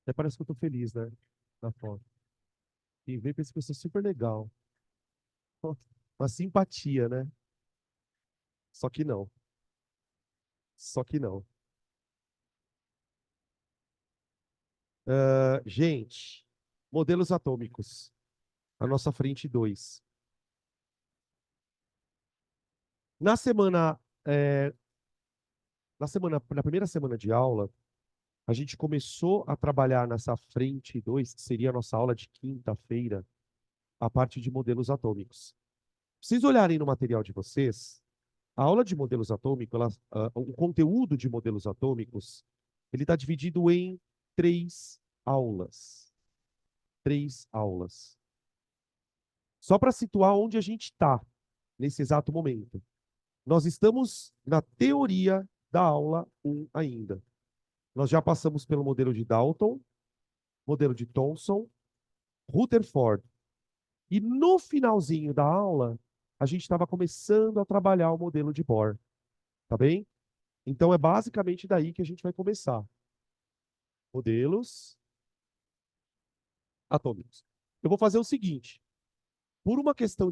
Até parece que eu tô feliz, né? Na foto. Quem vê pensa que eu sou super legal. Uma simpatia, né? Só que não. Só que não. Gente, modelos atômicos. A nossa frente 2. Na semana, é, na primeira semana de aula, a gente começou a trabalhar nessa frente 2, que seria a nossa aula de quinta-feira, a parte de modelos atômicos. Se vocês olharem no material de vocês, a aula de modelos atômicos, o conteúdo de modelos atômicos, ele está dividido em três aulas. Três aulas. Só para situar onde a gente está nesse exato momento. Nós estamos na teoria da aula 1 ainda. Nós já passamos pelo modelo de Dalton, modelo de Thomson, Rutherford. E no finalzinho da aula, a gente estava começando a trabalhar o modelo de Bohr. Tá bem? Então é basicamente daí que a gente vai começar. Modelos atômicos. Eu vou fazer o seguinte: por uma questão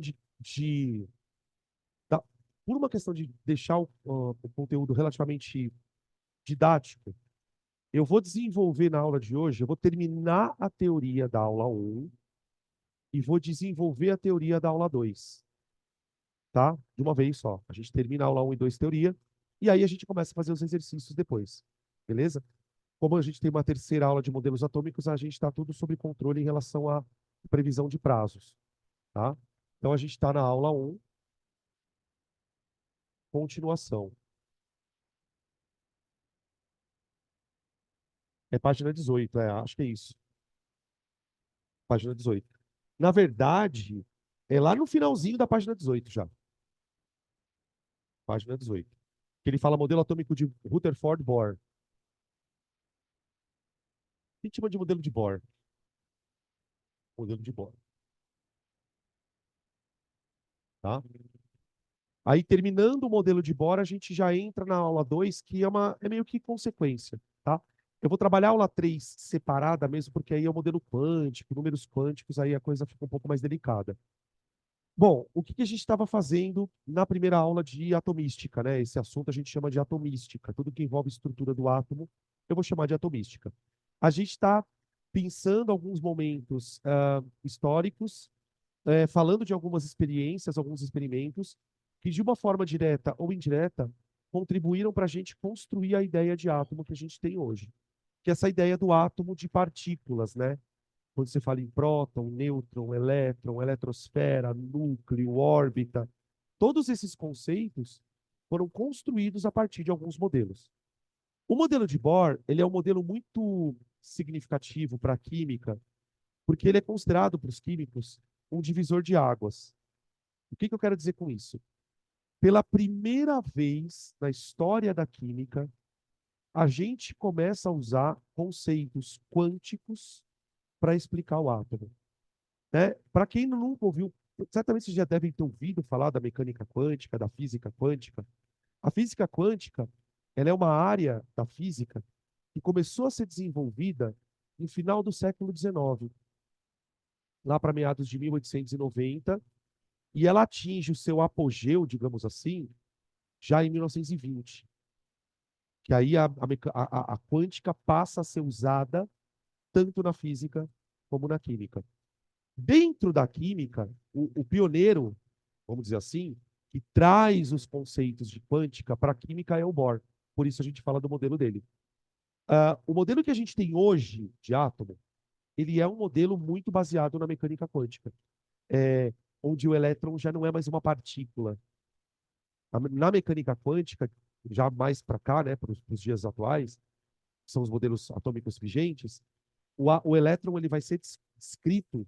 da- por uma questão de deixar o conteúdo relativamente didático, eu vou desenvolver na aula de hoje, eu vou terminar a teoria da aula 1 e vou desenvolver a teoria da aula 2, tá? De uma vez só. A gente termina a aula 1 e 2 teoria, e aí a gente começa a fazer os exercícios depois, beleza? Como a gente tem uma terceira aula de modelos atômicos, a gente está tudo sob controle em relação à previsão de prazos, tá? Então a gente está na aula 1, continuação. É página 18, acho que é isso. Página 18. Na verdade, é lá no finalzinho da página 18 já. Página 18. Que ele fala modelo atômico de Rutherford Bohr. A gente chama de modelo de Bohr. Modelo de Bohr, tá? Aí, terminando o modelo de Bohr, a gente já entra na aula 2, que é meio que consequência, tá? Eu vou trabalhar a aula 3 separada mesmo, porque aí é o modelo quântico, números quânticos, aí a coisa fica um pouco mais delicada. Bom, o que que a gente estava fazendo na primeira aula de atomística, né? Esse assunto a gente chama de atomística. Tudo que envolve estrutura do átomo, eu vou chamar de atomística. A gente está pensando alguns momentos históricos, falando de algumas experiências, alguns experimentos, que de uma forma direta ou indireta contribuíram para a gente construir a ideia de átomo que a gente tem hoje. Que é essa ideia do átomo de partículas, né? Quando você fala em próton, nêutron, elétron, eletrosfera, núcleo, órbita, todos esses conceitos foram construídos a partir de alguns modelos. O modelo de Bohr, ele é um modelo muito significativo para a química, porque ele é considerado para os químicos um divisor de águas. O que que eu quero dizer com isso? Pela primeira vez na história da química, a gente começa a usar conceitos quânticos para explicar o átomo. Né? Para quem nunca ouviu, certamente vocês já devem ter ouvido falar da mecânica quântica, da física quântica. A física quântica, ela é uma área da física que começou a ser desenvolvida no final do século XIX, lá para meados de 1890, e ela atinge o seu apogeu, digamos assim, já em 1920. Que aí a quântica passa a ser usada tanto na física como na química. Dentro da química, o pioneiro, vamos dizer assim, que traz os conceitos de quântica para a química é o Bohr. Por isso a gente fala do modelo dele. O modelo que a gente tem hoje de átomo, ele é um modelo muito baseado na mecânica quântica, onde o elétron já não é mais uma partícula. Na mecânica quântica, já mais para cá, né, para os dias atuais, que são os modelos atômicos vigentes, o elétron ele vai ser descrito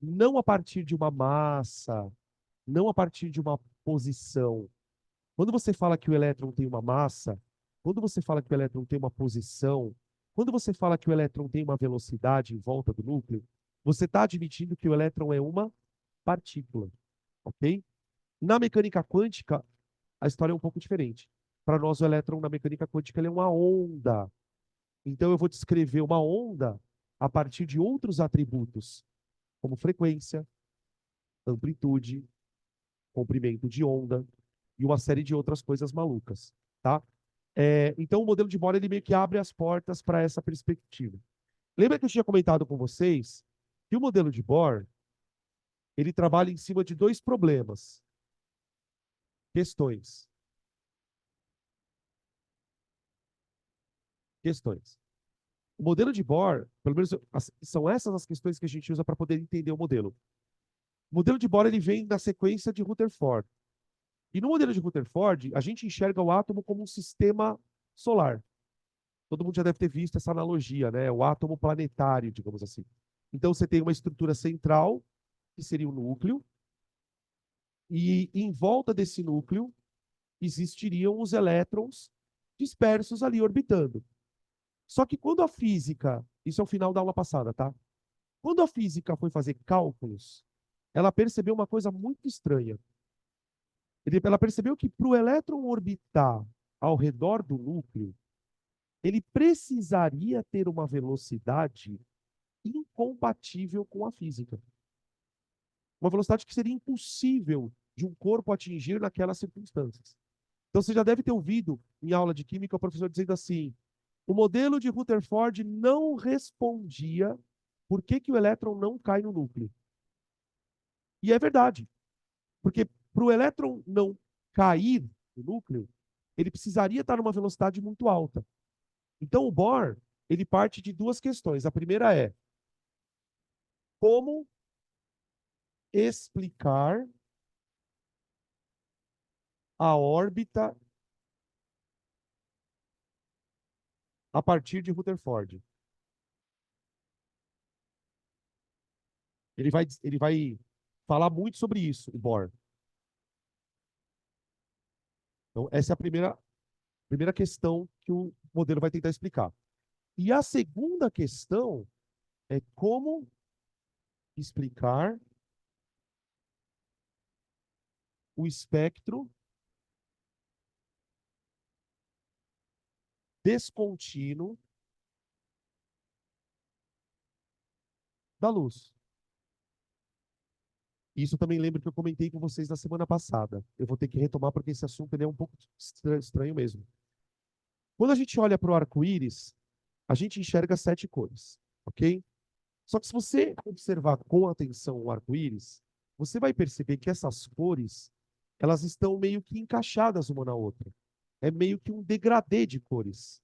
não a partir de uma massa, não a partir de uma posição. Quando você fala que o elétron tem uma massa, quando você fala que o elétron tem uma posição, quando você fala que o elétron tem uma velocidade em volta do núcleo, você está admitindo que o elétron é uma partícula, ok? Na mecânica quântica, a história é um pouco diferente. Para nós, o elétron na mecânica quântica ele é uma onda. Então, eu vou descrever uma onda a partir de outros atributos, como frequência, amplitude, comprimento de onda e uma série de outras coisas malucas, tá? Então, o modelo de Bohr ele meio que abre as portas para essa perspectiva. Lembra que eu tinha comentado com vocês que o modelo de Bohr ele trabalha em cima de dois problemas, questões. Questões. O modelo de Bohr, pelo menos são essas as questões que a gente usa para poder entender o modelo. O modelo de Bohr ele vem da sequência de Rutherford. E no modelo de Rutherford, a gente enxerga o átomo como um sistema solar. Todo mundo já deve ter visto essa analogia, né? O átomo planetário, digamos assim. Então você tem uma estrutura central, que seria o núcleo, e em volta desse núcleo existiriam os elétrons dispersos ali orbitando. Só que quando a física, isso é o final da aula passada, tá? Quando a física foi fazer cálculos, ela percebeu uma coisa muito estranha. Ela percebeu que para o elétron orbitar ao redor do núcleo, ele precisaria ter uma velocidade incompatível com a física. Uma velocidade que seria impossível de um corpo atingir naquelas circunstâncias. Então você já deve ter ouvido em aula de química o professor dizendo assim: o modelo de Rutherford não respondia por que o elétron não cai no núcleo. E é verdade, porque para o elétron não cair no núcleo, ele precisaria estar numa velocidade muito alta. Então o Bohr, ele parte de duas questões. A primeira é como explicar a órbita a partir de Rutherford. Ele vai falar muito sobre isso, o Bohr. Então, essa é a primeira questão que o modelo vai tentar explicar. E a segunda questão é como explicar o espectro descontínuo da luz. Isso também lembro que eu comentei com vocês na semana passada. Eu vou ter que retomar porque esse assunto ele é um pouco estranho mesmo. Quando a gente olha para o arco-íris, a gente enxerga 7 cores, ok? Só que se você observar com atenção o arco-íris, você vai perceber que essas cores, elas estão meio que encaixadas uma na outra. É meio que um degradê de cores,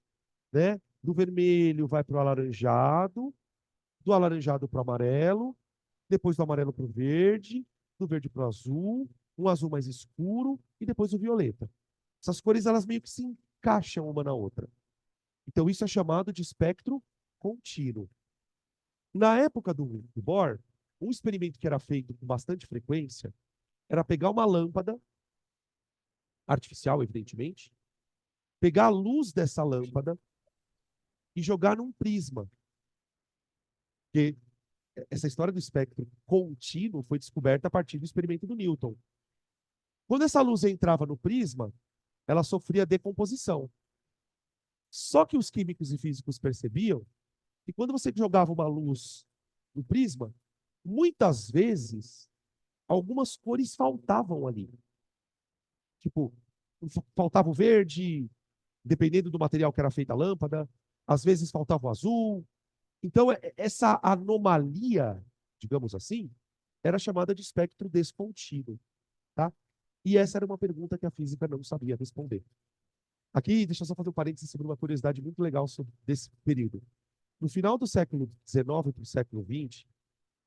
né? Do vermelho vai para o alaranjado, do alaranjado para o amarelo, depois do amarelo para o verde, do verde para o azul, um azul mais escuro e depois o violeta. Essas cores elas meio que se encaixam uma na outra. Então isso é chamado de espectro contínuo. Na época do Bohr, um experimento que era feito com bastante frequência era pegar uma lâmpada artificial, evidentemente, pegar a luz dessa lâmpada e jogar num prisma. Porque essa história do espectro contínuo foi descoberta a partir do experimento do Newton. Quando essa luz entrava no prisma, ela sofria decomposição. Só que os químicos e físicos percebiam que quando você jogava uma luz no prisma, muitas vezes algumas cores faltavam ali. Tipo, faltava o verde, dependendo do material que era feita a lâmpada, às vezes faltava o azul. Então, essa anomalia, digamos assim, era chamada de espectro descontínuo, tá? E essa era uma pergunta que a física não sabia responder. Aqui, deixa eu só fazer um parênteses sobre uma curiosidade muito legal sobre desse período. No final do século XIX para o século XX,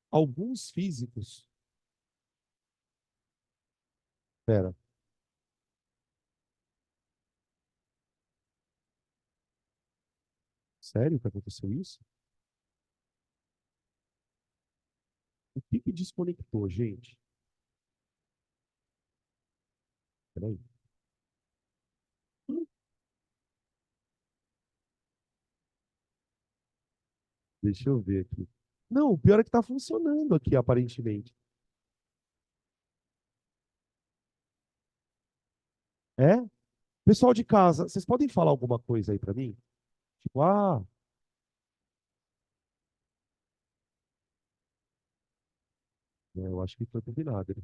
alguns físicos. Pera, sério que aconteceu isso? O que desconectou, gente? Peraí. Deixa eu ver aqui. Não, o pior é que está funcionando aqui, aparentemente. É? Pessoal de casa, vocês podem falar alguma coisa aí para mim? Tipo, Eu acho que foi combinado, né?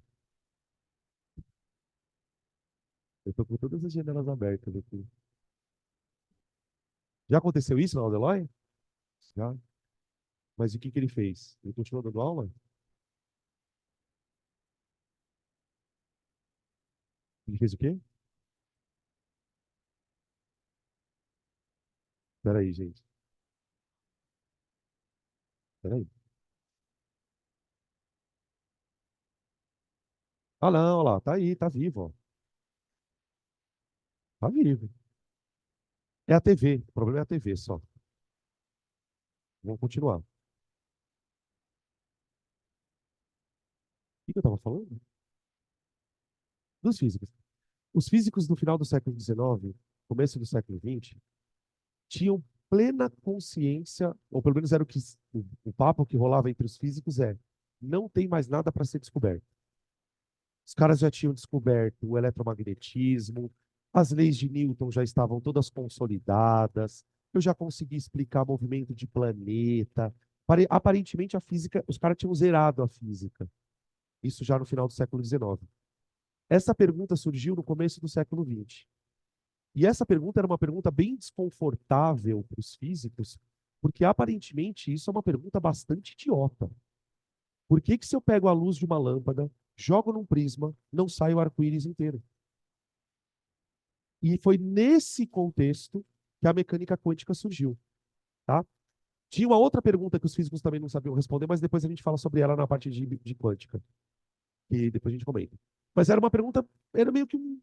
Eu tô com todas as janelas abertas aqui. Já aconteceu isso na Aldeloy? Já. Mas o que que ele fez? Ele continuou dando aula? Ele fez o quê? Peraí, gente. Peraí. Ah, não, olha lá. Tá aí, tá vivo, ó. Tá vivo. É a TV. O problema é a TV só. Vamos continuar. O que que eu tava falando? Dos físicos. Os físicos no final do século XIX, começo do século XX, tinham plena consciência, ou pelo menos era o papo que rolava entre os físicos não tem mais nada para ser descoberto. Os caras já tinham descoberto o eletromagnetismo, as leis de Newton já estavam todas consolidadas, eu já consegui explicar movimento de planeta. Aparentemente a física, os caras tinham zerado a física. Isso já no final do século XIX. Essa pergunta surgiu no começo do século XX. E essa pergunta era uma pergunta bem desconfortável para os físicos, porque aparentemente isso é uma pergunta bastante idiota. Por que que se eu pego a luz de uma lâmpada, jogo num prisma, não sai o arco-íris inteiro? E foi nesse contexto que a mecânica quântica surgiu, tá? Tinha uma outra pergunta que os físicos também não sabiam responder, mas depois a gente fala sobre ela na parte de quântica, que depois a gente comenta. Mas era uma pergunta, era meio que um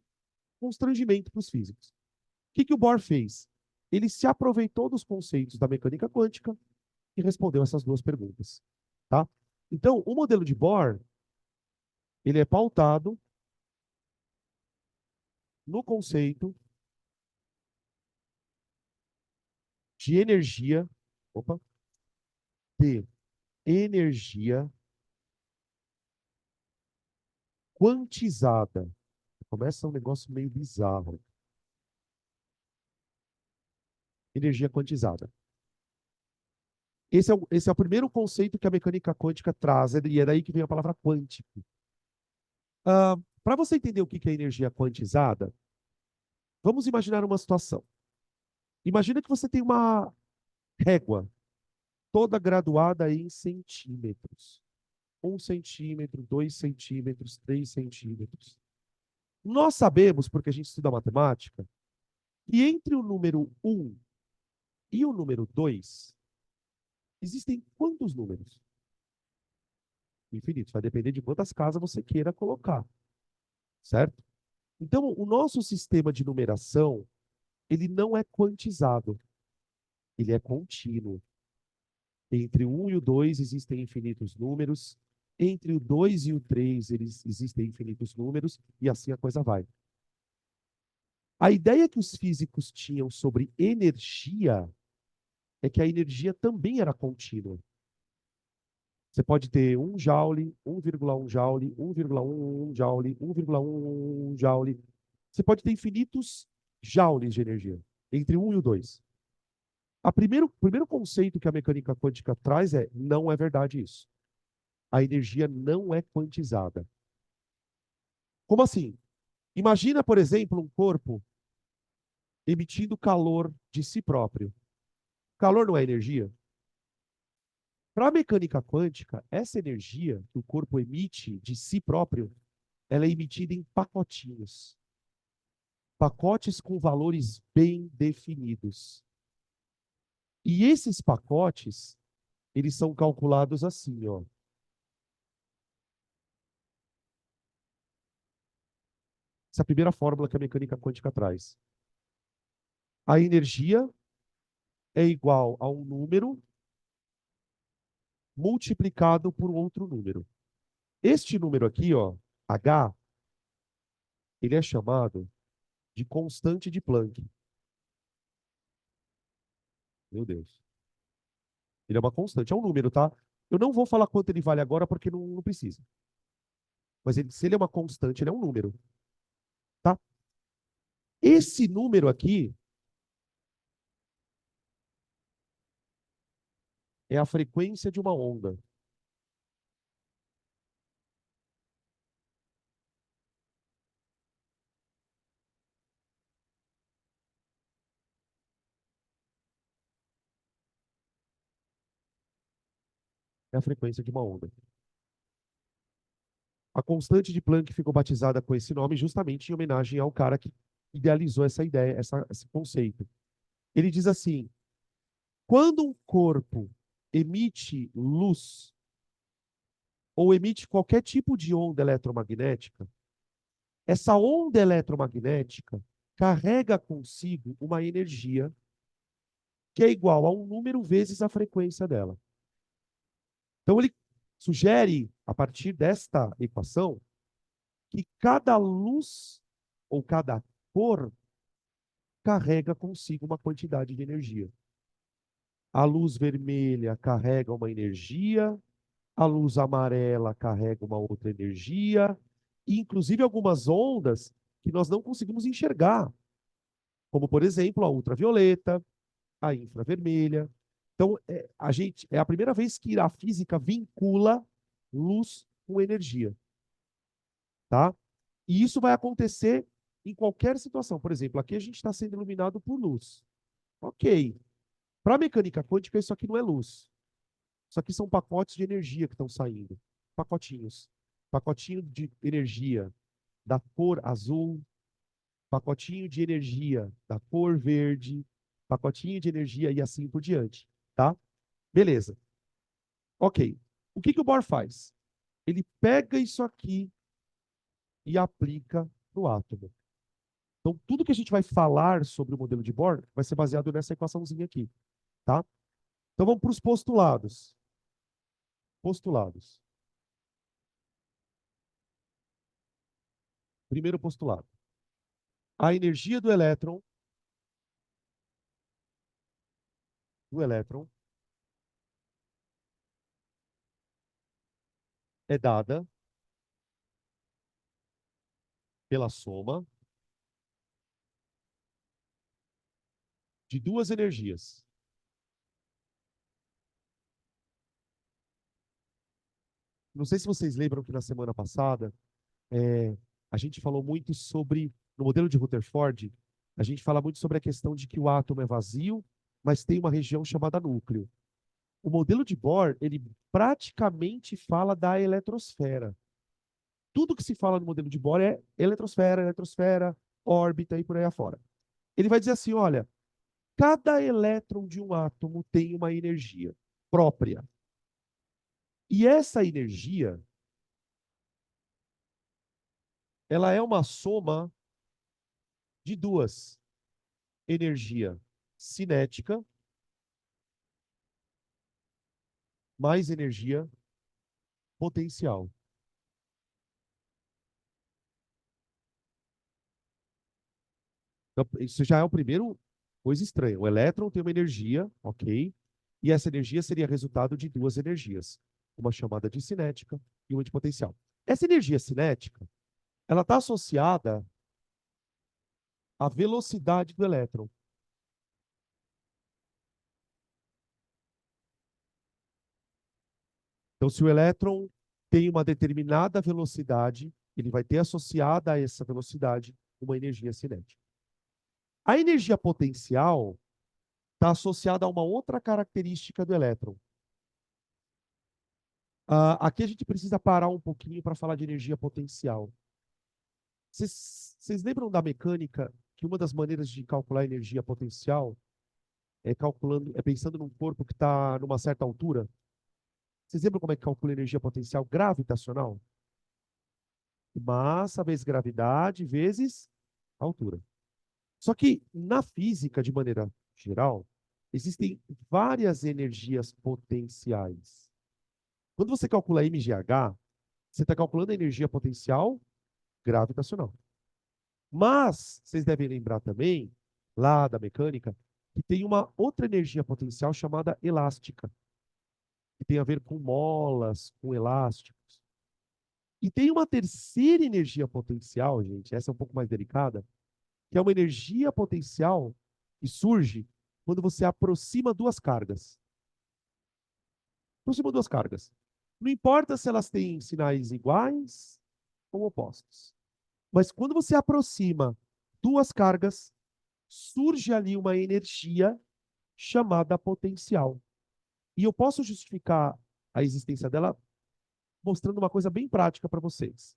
constrangimento para os físicos. O que que o Bohr fez? Ele se aproveitou dos conceitos da mecânica quântica e respondeu essas duas perguntas, tá? Então, o modelo de Bohr, ele é pautado no conceito de energia, opa, de energia quantizada. Começa um negócio meio bizarro. Energia quantizada. Esse é o primeiro conceito que a mecânica quântica traz, e é daí que vem a palavra quântico. Para você entender o que é energia quantizada, vamos imaginar uma situação. Imagina que você tem uma régua toda graduada em centímetros. 1 centímetro, 2 centímetros, 3 centímetros. Nós sabemos, porque a gente estuda matemática, que entre o número um e o número 2 existem quantos números? Infinitos. Vai depender de quantas casas você queira colocar, certo? Então, o nosso sistema de numeração, ele não é quantizado, ele é contínuo. Entre o 1 e o 2 existem infinitos números, entre o 2 e o 3 eles existem infinitos números, e assim a coisa vai. A ideia que os físicos tinham sobre energia é que a energia também era contínua. Você pode ter 1 joule, 1,1 joule, 1,11 joule, 1,11 joule. Você pode ter infinitos joules de energia, entre 1 e o 2. O primeiro conceito que a mecânica quântica traz não é verdade isso. A energia não é quantizada. Como assim? Imagina, por exemplo, um corpo emitindo calor de si próprio. Calor não é energia? Para a mecânica quântica, essa energia que o corpo emite de si próprio, ela é emitida em pacotinhos. Pacotes com valores bem definidos. E esses pacotes, eles são calculados assim, ó. Essa é a primeira fórmula que a mecânica quântica traz. A energia é igual a um número multiplicado por outro número. Este número aqui, ó, H, ele é chamado de constante de Planck. Meu Deus. Ele é uma constante, é um número, tá? Eu não vou falar quanto ele vale agora porque não precisa. Mas se ele é uma constante, ele é um número, tá? Esse número aqui é a frequência de uma onda. é a frequência de uma onda. A constante de Planck ficou batizada com esse nome justamente em homenagem ao cara que idealizou essa ideia, esse conceito. Ele diz assim: quando um corpo emite luz ou emite qualquer tipo de onda eletromagnética, essa onda eletromagnética carrega consigo uma energia que é igual a um número vezes a frequência dela. Então, ele sugere, a partir desta equação, que cada luz ou cada cor carrega consigo uma quantidade de energia. A luz vermelha carrega uma energia, a luz amarela carrega uma outra energia, e inclusive algumas ondas que nós não conseguimos enxergar, como, por exemplo, a ultravioleta, a infravermelha. Então, é a primeira vez que a física vincula luz com energia, tá? E isso vai acontecer em qualquer situação. Por exemplo, aqui a gente está sendo iluminado por luz. Ok. Para a mecânica quântica, isso aqui não é luz. Isso aqui são pacotes de energia que estão saindo. Pacotinhos. Pacotinho de energia da cor azul, pacotinho de energia da cor verde, pacotinho de energia e assim por diante, tá? Beleza. Ok. O que que o Bohr faz? Ele pega isso aqui e aplica no átomo. Então, tudo que a gente vai falar sobre o modelo de Bohr vai ser baseado nessa equaçãozinha aqui, tá? Então, vamos para os postulados. Postulados. Primeiro postulado. A energia do elétron é dada pela soma de duas energias. Não sei se vocês lembram que na semana passada a gente falou muito sobre, no modelo de Rutherford, a gente fala muito sobre a questão de que o átomo é vazio, mas tem uma região chamada núcleo. O modelo de Bohr, ele praticamente fala da eletrosfera. Tudo que se fala no modelo de Bohr é eletrosfera, órbita e por aí afora. Ele vai dizer assim, olha, cada elétron de um átomo tem uma energia própria. E essa energia, ela é uma soma de duas: energia cinética mais energia potencial. Então, isso já é o primeiro coisa estranha. O elétron tem uma energia, ok? E essa energia seria resultado de duas energias, uma chamada de cinética e uma de potencial. Essa energia cinética, ela está associada à velocidade do elétron. Então, se o elétron tem uma determinada velocidade, ele vai ter associada a essa velocidade uma energia cinética. A energia potencial está associada a uma outra característica do elétron. Aqui a gente precisa parar um pouquinho para falar de energia potencial. Vocês lembram da mecânica que uma das maneiras de calcular a energia potencial é pensando num corpo que está numa certa altura? Vocês lembram como é que calcula a energia potencial gravitacional? Massa vezes gravidade vezes altura. Só que na física, de maneira geral, existem várias energias potenciais. Quando você calcula mgh, você está calculando a energia potencial gravitacional. Mas, vocês devem lembrar também, lá da mecânica, que tem uma outra energia potencial chamada elástica, que tem a ver com molas, com elásticos. E tem uma terceira energia potencial, gente, essa é um pouco mais delicada, que é uma energia potencial que surge quando você aproxima duas cargas. Aproxima duas cargas. Não importa se elas têm sinais iguais ou opostos. Mas quando você aproxima duas cargas, surge ali uma energia chamada potencial. E eu posso justificar a existência dela mostrando uma coisa bem prática para vocês.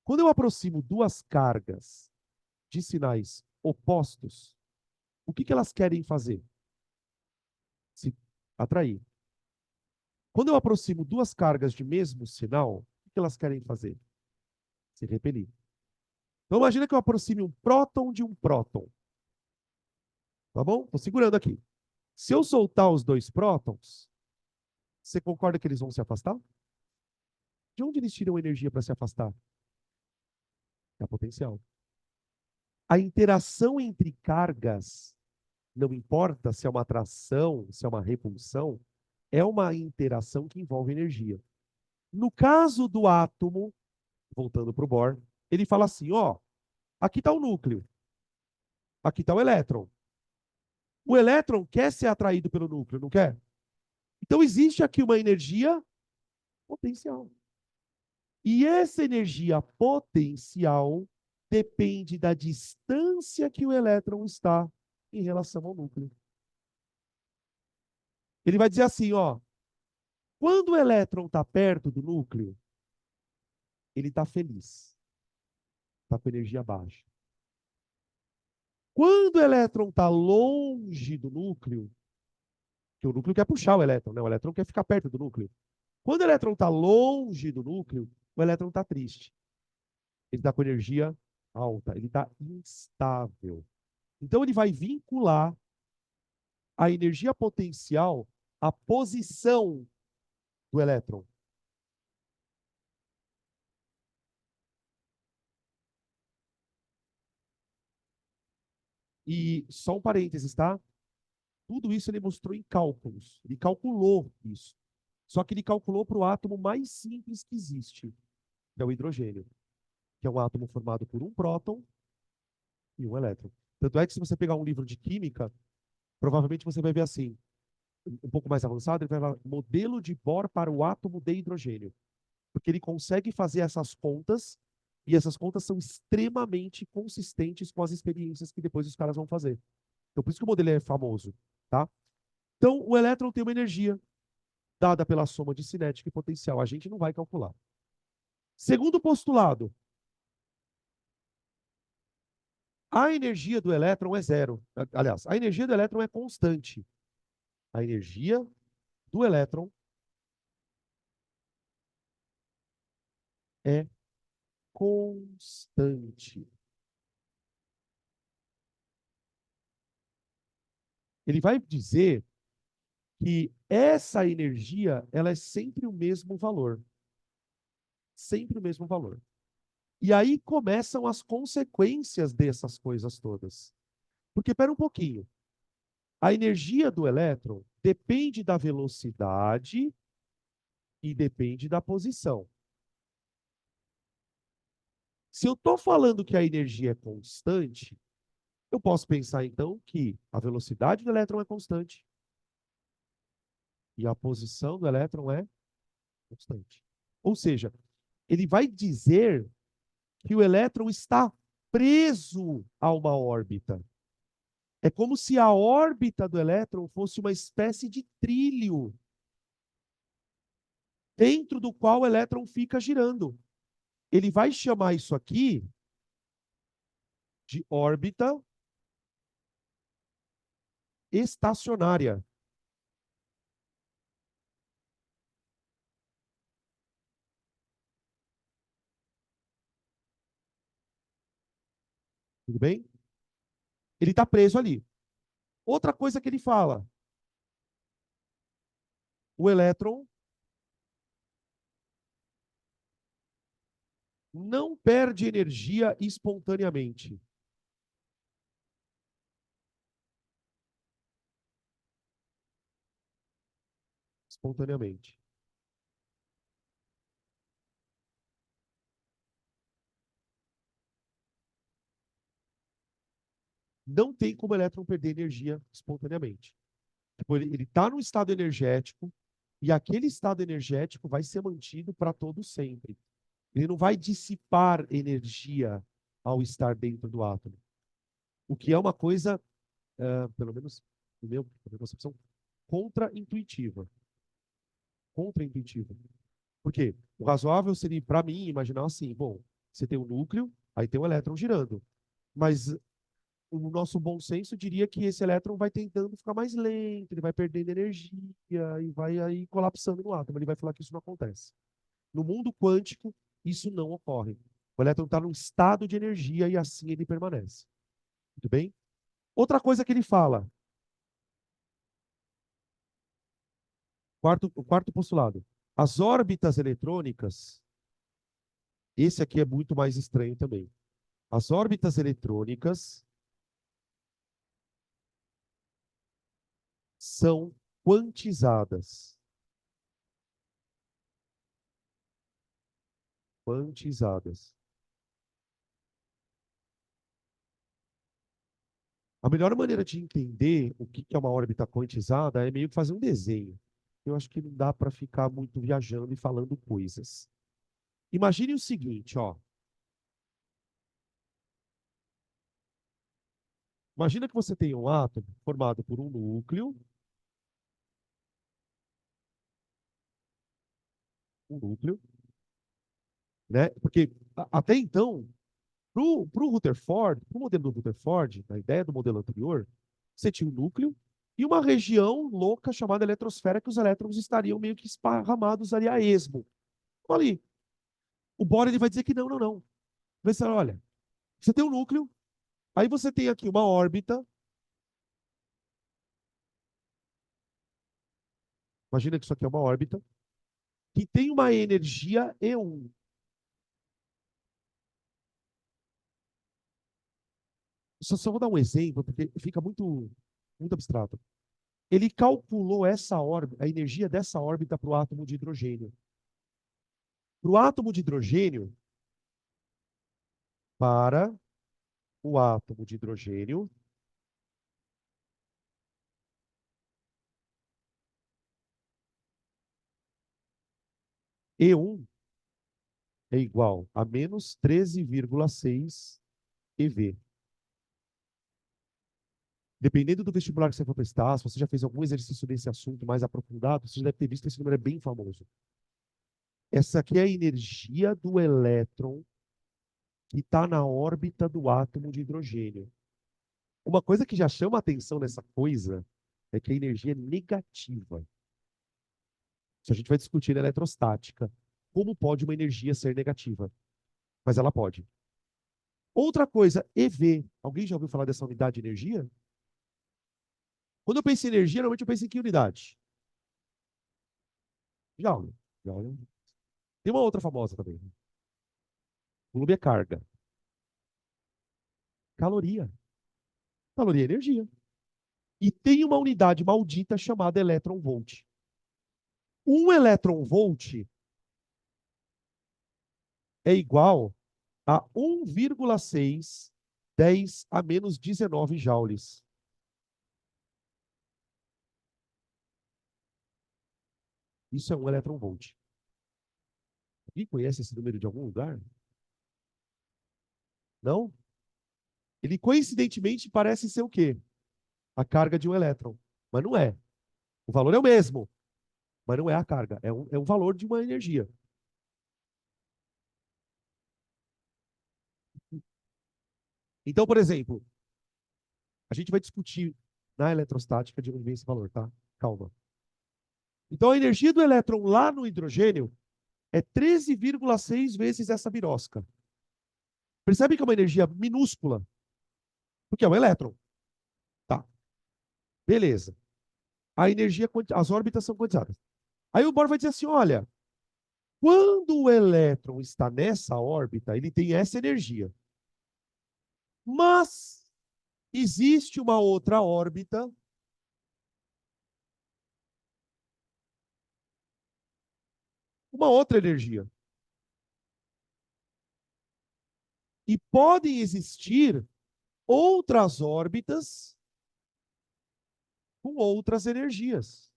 Quando eu aproximo duas cargas de sinais opostos, o que elas querem fazer? Se atrair. Quando eu aproximo duas cargas de mesmo sinal, o que elas querem fazer? Se repelir. Então imagina que eu aproxime um próton de um próton. Tá bom? Estou segurando aqui. Se eu soltar os dois prótons, você concorda que eles vão se afastar? De onde eles tiram energia para se afastar? Da potencial. A interação entre cargas, não importa se é uma atração, se é uma repulsão, é uma interação que envolve energia. No caso do átomo, voltando para o Bohr, ele fala assim, ó, aqui está o núcleo, aqui está o elétron. O elétron quer ser atraído pelo núcleo, não quer? Então existe aqui uma energia potencial. E essa energia potencial depende da distância que o elétron está em relação ao núcleo. Ele vai dizer assim, ó, quando o elétron está perto do núcleo, ele está feliz, está com energia baixa. Quando o elétron está longe do núcleo, que o núcleo quer puxar o elétron, né? O elétron quer ficar perto do núcleo. Quando o elétron está longe do núcleo, o elétron está triste. Ele está com energia alta, ele está instável. Então ele vai vincular a energia potencial à posição do elétron. E só um parênteses, tá? Tudo isso ele mostrou em cálculos. Ele calculou isso. Só que ele calculou para o átomo mais simples que existe, que é o hidrogênio, que é um átomo formado por um próton e um elétron. Tanto é que se você pegar um livro de química, provavelmente você vai ver assim, um pouco mais avançado, ele vai falar modelo de Bohr para o átomo de hidrogênio. Porque ele consegue fazer essas contas e essas contas são extremamente consistentes com as experiências que depois os caras vão fazer. Então, por isso que o modelo é famoso, tá? Então, o elétron tem uma energia dada pela soma de cinética e potencial. A gente não vai calcular. Segundo postulado, a energia do elétron é zero. Aliás, a energia do elétron é constante. A energia do elétron é constante. Ele vai dizer que essa energia ela é sempre o mesmo valor. Sempre o mesmo valor. E aí começam as consequências dessas coisas todas. Porque, pera um pouquinho, a energia do elétron depende da velocidade e depende da posição. Se eu estou falando que a energia é constante, eu posso pensar então que a velocidade do elétron é constante e a posição do elétron é constante. Ou seja, ele vai dizer que o elétron está preso a uma órbita. É como se a órbita do elétron fosse uma espécie de trilho dentro do qual o elétron fica girando. Ele vai chamar isso aqui de órbita estacionária. Tudo bem? Ele está preso ali. Outra coisa que ele fala: o elétron não perde energia espontaneamente. Espontaneamente. Não tem como o elétron perder energia espontaneamente. Tipo, ele está num estado energético e aquele estado energético vai ser mantido para todo sempre. Ele não vai dissipar energia ao estar dentro do átomo. O que é uma coisa, pelo menos na minha concepção, contra-intuitiva. contraintuitivo. Por quê? O razoável seria, para mim, imaginar assim, bom, você tem um núcleo, aí tem um elétron girando. Mas o nosso bom senso diria que esse elétron vai tentando ficar mais lento, ele vai perdendo energia e vai aí colapsando no átomo. Ele vai falar que isso não acontece. No mundo quântico, isso não ocorre. O elétron está num estado de energia e assim ele permanece. Muito bem? Outra coisa que ele fala, o quarto postulado. As órbitas eletrônicas, esse aqui é muito mais estranho também. As órbitas eletrônicas são quantizadas. Quantizadas. A melhor maneira de entender o que é uma órbita quantizada é meio que fazer um desenho. Eu acho que não dá para ficar muito viajando e falando coisas. Imagine o seguinte, ó. Imagina que você tem um átomo formado por um núcleo, né? Porque até então, para o Rutherford, para o modelo do Rutherford, na ideia do modelo anterior, você tinha um núcleo e uma região louca chamada eletrosfera que os elétrons estariam meio que esparramados ali a esmo. Ali. O Bohr ele vai dizer que não, não, não. Vai dizer, olha, você tem um núcleo, aí você tem aqui uma órbita. Imagina que isso aqui é uma órbita que tem uma energia E1. Só vou dar um exemplo, porque fica muito abstrato. Ele calculou essa órbita, a energia dessa órbita para o átomo de hidrogênio. Para o átomo de hidrogênio, para o átomo de hidrogênio, E1 é igual a menos 13,6 eV. Dependendo do vestibular que você for prestar, se você já fez algum exercício desse assunto mais aprofundado, você já deve ter visto que esse número é bem famoso. Essa aqui é a energia do elétron que está na órbita do átomo de hidrogênio. Uma coisa que já chama a atenção nessa coisa é que a energia é negativa. Se a gente vai discutir eletrostática, como pode uma energia ser negativa? Mas ela pode. Outra coisa, EV. Alguém já ouviu falar dessa unidade de energia? Quando eu penso em energia, normalmente eu penso em que unidade? Joule. Joule. Tem uma outra famosa também. Coulomb é carga. Caloria. Caloria é energia. E tem uma unidade maldita chamada elétron-volt. Um elétron-volt é igual a 1,6 10 a menos 19 joules. Isso é um elétron-volt. Alguém conhece esse número de algum lugar? Não? Ele coincidentemente parece ser o quê? A carga de um elétron. Mas não é. O valor é o mesmo, mas não é a carga. É um valor de uma energia. Então, por exemplo, a gente vai discutir na eletrostática de onde vem esse valor, tá? Calma. Então, a energia do elétron lá no hidrogênio é 13,6 vezes essa birosca. Percebe que é uma energia minúscula? Porque é um elétron. Tá, beleza. A energia, as órbitas são quantizadas. Aí o Bohr vai dizer assim, olha, quando o elétron está nessa órbita, ele tem essa energia. Mas existe uma outra órbita uma outra energia. E podem existir outras órbitas com outras energias.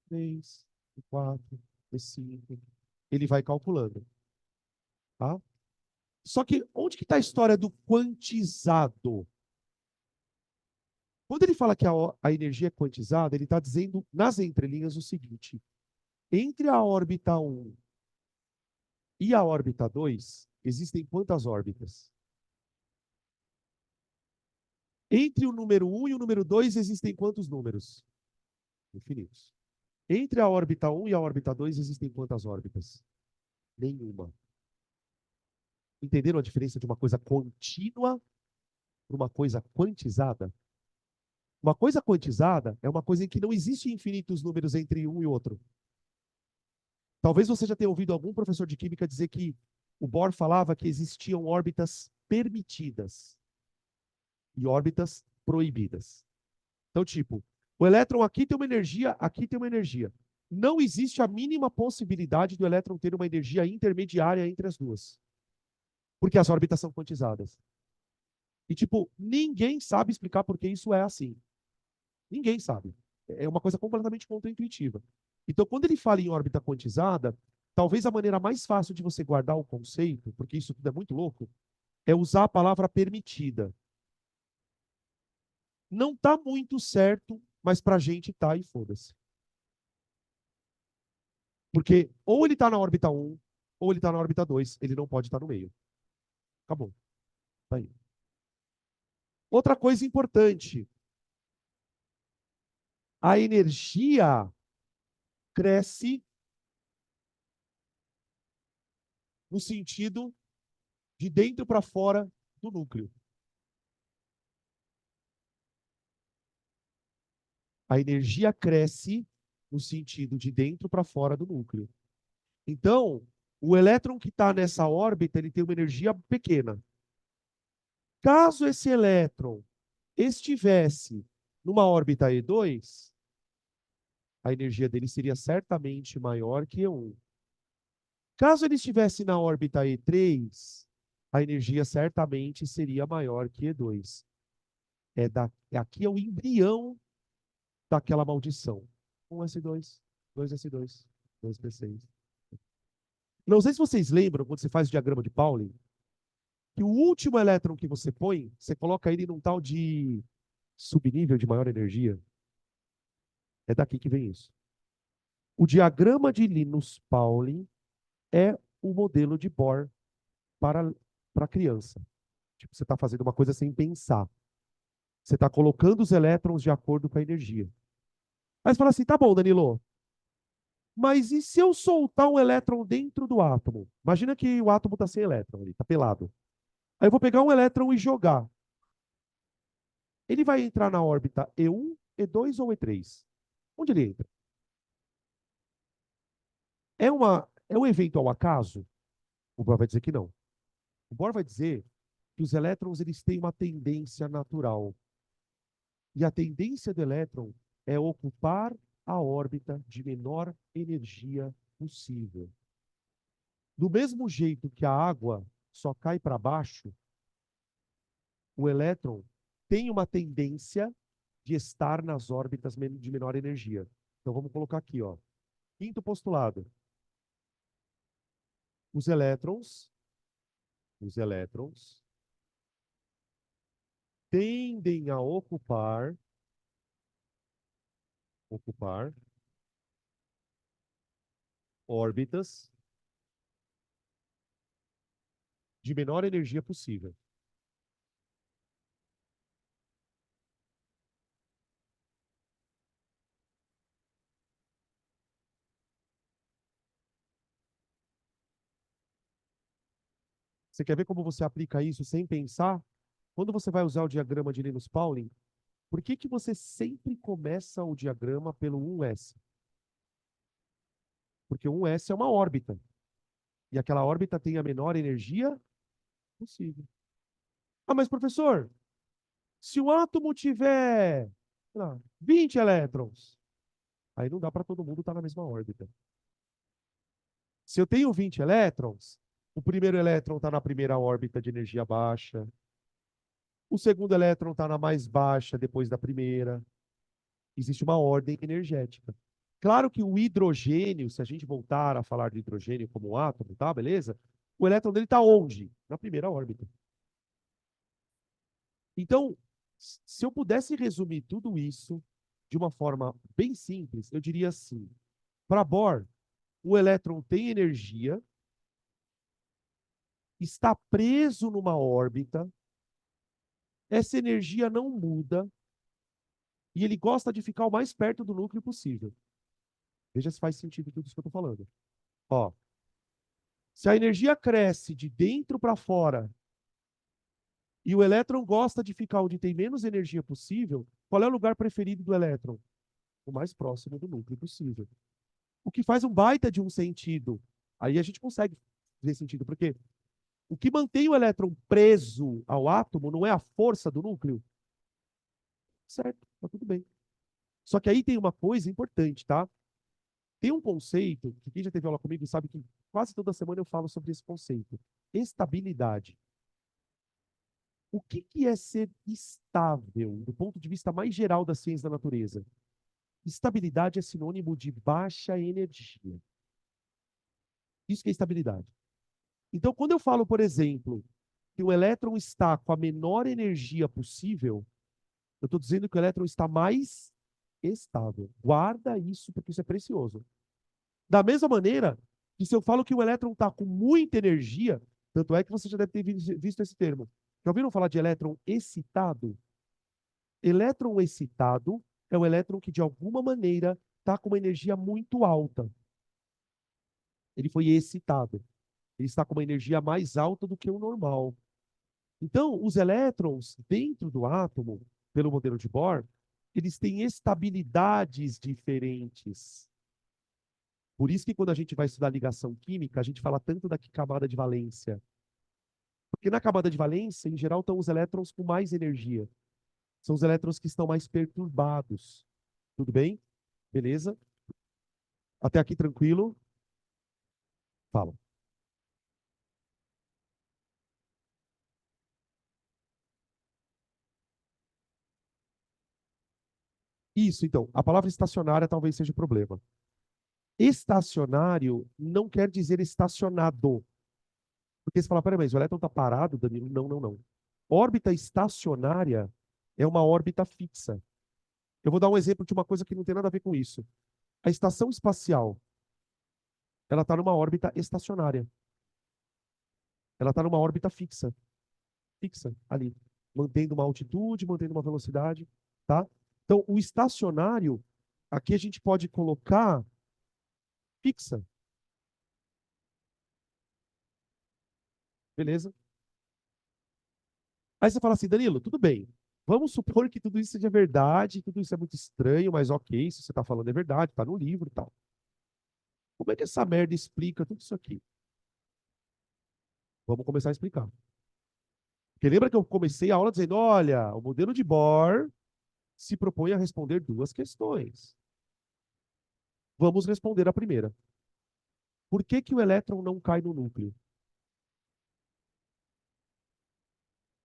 Três, quatro, cinco. Ele vai calculando. Tá? Só que onde que está a história do quantizado? Quando ele fala que a energia é quantizada, ele está dizendo nas entrelinhas o seguinte: entre a órbita 1 e a órbita 2, existem quantas órbitas? Entre o número 1 e o número 2, existem quantos números? Infinitos. Entre a órbita 1 e a órbita 2, existem quantas órbitas? Nenhuma. Entenderam a diferença de uma coisa contínua para uma coisa quantizada? Uma coisa quantizada é uma coisa em que não existe infinitos números entre um e outro. Talvez você já tenha ouvido algum professor de química dizer que o Bohr falava que existiam órbitas permitidas e órbitas proibidas. Então, tipo, o elétron aqui tem uma energia, aqui tem uma energia. Não existe a mínima possibilidade do elétron ter uma energia intermediária entre as duas. Porque as órbitas são quantizadas. E, tipo, ninguém sabe explicar por que isso é assim. Ninguém sabe. É uma coisa completamente contraintuitiva. Então, quando ele fala em órbita quantizada, talvez a maneira mais fácil de você guardar o conceito, porque isso tudo é muito louco, é usar a palavra permitida. Não está muito certo, mas para a gente tá e foda-se. Porque ou ele está na órbita 1, ou ele está na órbita 2, ele não pode estar no meio. Acabou. Tá aí. Outra coisa importante, a energia cresce no sentido de dentro para fora do núcleo. A energia cresce no sentido de dentro para fora do núcleo. Então, o elétron que está nessa órbita, ele tem uma energia pequena. Caso esse elétron estivesse numa órbita E2, a energia dele seria certamente maior que E1. Caso ele estivesse na órbita E3, a energia certamente seria maior que E2. Aqui é o embrião daquela maldição. 1s2, 2s2, 2p6. Não sei se vocês lembram, quando você faz o diagrama de Pauling, que o último elétron que você põe, você coloca ele num tal de subnível de maior energia. É daqui que vem isso. O diagrama de Linus-Pauling é o modelo de Bohr para criança. Tipo, você está fazendo uma coisa sem pensar. Você está colocando os elétrons de acordo com a energia. Aí você fala assim, tá bom, Danilo, mas e se eu soltar um elétron dentro do átomo? Imagina que o átomo está sem elétron ali, está pelado. Aí eu vou pegar um elétron e jogar. Ele vai entrar na órbita E1, E2 ou E3? Onde ele entra? É um evento ao acaso? O Bohr vai dizer que não. O Bohr vai dizer que os elétrons eles têm uma tendência natural. E a tendência do elétron é ocupar a órbita de menor energia possível. Do mesmo jeito que a água só cai para baixo, o elétron tem uma tendência de estar nas órbitas de menor energia. Então vamos colocar aqui, ó. Quinto postulado. Os elétrons tendem a ocupar órbitas de menor energia possível. Você quer ver como você aplica isso sem pensar? Quando você vai usar o diagrama de Linus-Pauling, por que que você sempre começa o diagrama pelo 1s? Porque o 1s é uma órbita. E aquela órbita tem a menor energia possível. Ah, mas professor, se o átomo tiver, sei lá, 20 elétrons, aí não dá para todo mundo estar na mesma órbita. Se eu tenho 20 elétrons, o primeiro elétron está na primeira órbita de energia baixa, o segundo elétron está na mais baixa depois da primeira. Existe uma ordem energética. Claro que o hidrogênio, se a gente voltar a falar de hidrogênio como um átomo, tá, beleza? O elétron dele está onde? Na primeira órbita. Então, Se eu pudesse resumir tudo isso de uma forma bem simples, eu diria assim: para Bohr, o elétron tem energia, está preso numa órbita, essa energia não muda e ele gosta de ficar o mais perto do núcleo possível. Veja se faz sentido tudo isso que eu estou falando. Ó, se a energia cresce de dentro para fora e o elétron gosta de ficar onde tem menos energia possível, qual é o lugar preferido do elétron? O mais próximo do núcleo possível. O que faz um baita de um sentido. Aí a gente consegue ver sentido, porque o que mantém o elétron preso ao átomo não é a força do núcleo? Certo, tá tudo bem. Só que aí tem uma coisa importante, tá? Tem um conceito, que quem já teve aula comigo sabe que quase toda semana eu falo sobre esse conceito. Estabilidade. O que, que é ser estável, do ponto de vista mais geral da ciência da natureza? Estabilidade é sinônimo de baixa energia. Isso que é estabilidade. Então, quando eu falo, por exemplo, que o elétron está com a menor energia possível, eu estou dizendo que o elétron está mais estável. Guarda isso, porque isso é precioso. Da mesma maneira que se eu falo que o elétron está com muita energia, tanto é que você já deve ter visto esse termo. Já ouviram falar de elétron excitado? Elétron excitado é um elétron que, de alguma maneira, está com uma energia muito alta. Ele foi excitado. Ele está com uma energia mais alta do que o normal. Então, os elétrons dentro do átomo, pelo modelo de Bohr, eles têm estabilidades diferentes. Por isso que quando a gente vai estudar ligação química, a gente fala tanto da camada de valência. Porque na camada de valência, em geral, estão os elétrons com mais energia. São os elétrons que estão mais perturbados. Tudo bem? Beleza? Até aqui tranquilo? Fala. Isso, então. A palavra estacionária talvez seja o problema. Estacionário não quer dizer estacionado. Porque você fala, peraí, mas o elétron está parado, Danilo? Não, não, não. Órbita estacionária é uma órbita fixa. Eu vou dar um exemplo de uma coisa que não tem nada a ver com isso. A estação espacial, ela está numa órbita estacionária. Ela está numa órbita fixa. Fixa, ali. Mantendo uma altitude, mantendo uma velocidade, tá? Então, o estacionário, aqui a gente pode colocar fixa. Beleza? Aí você fala assim, Danilo, tudo bem. Vamos supor que tudo isso seja verdade, tudo isso é muito estranho, mas ok, se você está falando é verdade, está no livro e tal. Como é que essa merda explica tudo isso aqui? Vamos começar a explicar. Porque lembra que eu comecei a aula dizendo, olha, o modelo de Bohr se propõe a responder duas questões. Vamos responder a primeira. Por que que o elétron não cai no núcleo?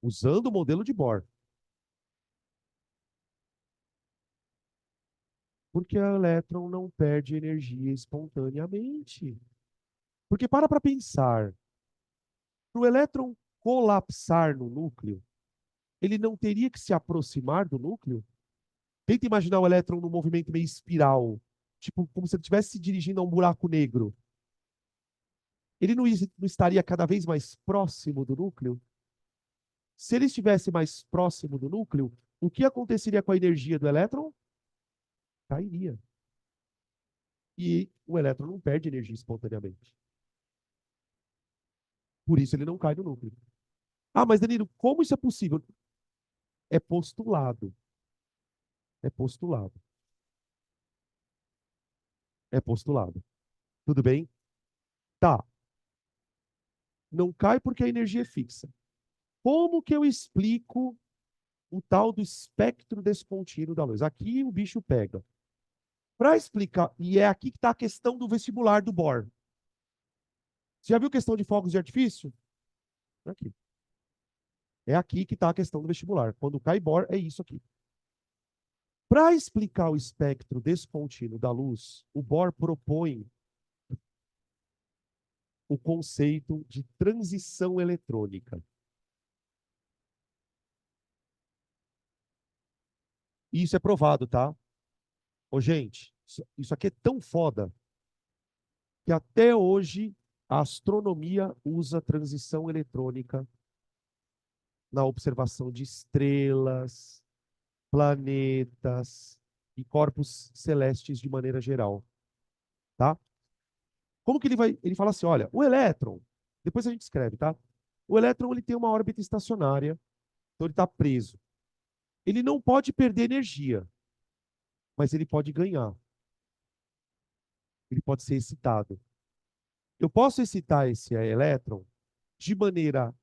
Usando o modelo de Bohr. Porque o elétron não perde energia espontaneamente. Porque para pensar, para o elétron colapsar no núcleo, ele não teria que se aproximar do núcleo? Tenta imaginar o elétron num movimento meio espiral, tipo como se ele estivesse se dirigindo a um buraco negro. Ele não estaria cada vez mais próximo do núcleo? Se ele estivesse mais próximo do núcleo, o que aconteceria com a energia do elétron? Cairia. E o elétron não perde energia espontaneamente. Por isso ele não cai no núcleo. Ah, mas Danilo, como isso é possível? É postulado. É postulado. É postulado. Tudo bem? Tá. Não cai porque a energia é fixa. Como que eu explico o tal do espectro descontínuo da luz? Aqui o bicho pega. Para explicar, e é aqui que está a questão do vestibular do Bohr. Você já viu questão de fogos de artifício? Aqui. É aqui que está a questão do vestibular. Quando cai Bohr, é isso aqui. Para explicar o espectro descontínuo da luz, o Bohr propõe o conceito de transição eletrônica. E isso é provado, tá? Ô, gente, isso aqui é tão foda que até hoje a astronomia usa transição eletrônica na observação de estrelas, planetas e corpos celestes de maneira geral, tá? Como que ele vai? Ele fala assim, olha, o elétron, depois a gente escreve, tá? O elétron ele tem uma órbita estacionária, então ele está preso. Ele não pode perder energia, mas ele pode ganhar. Ele pode ser excitado. Eu posso excitar esse elétron de maneira,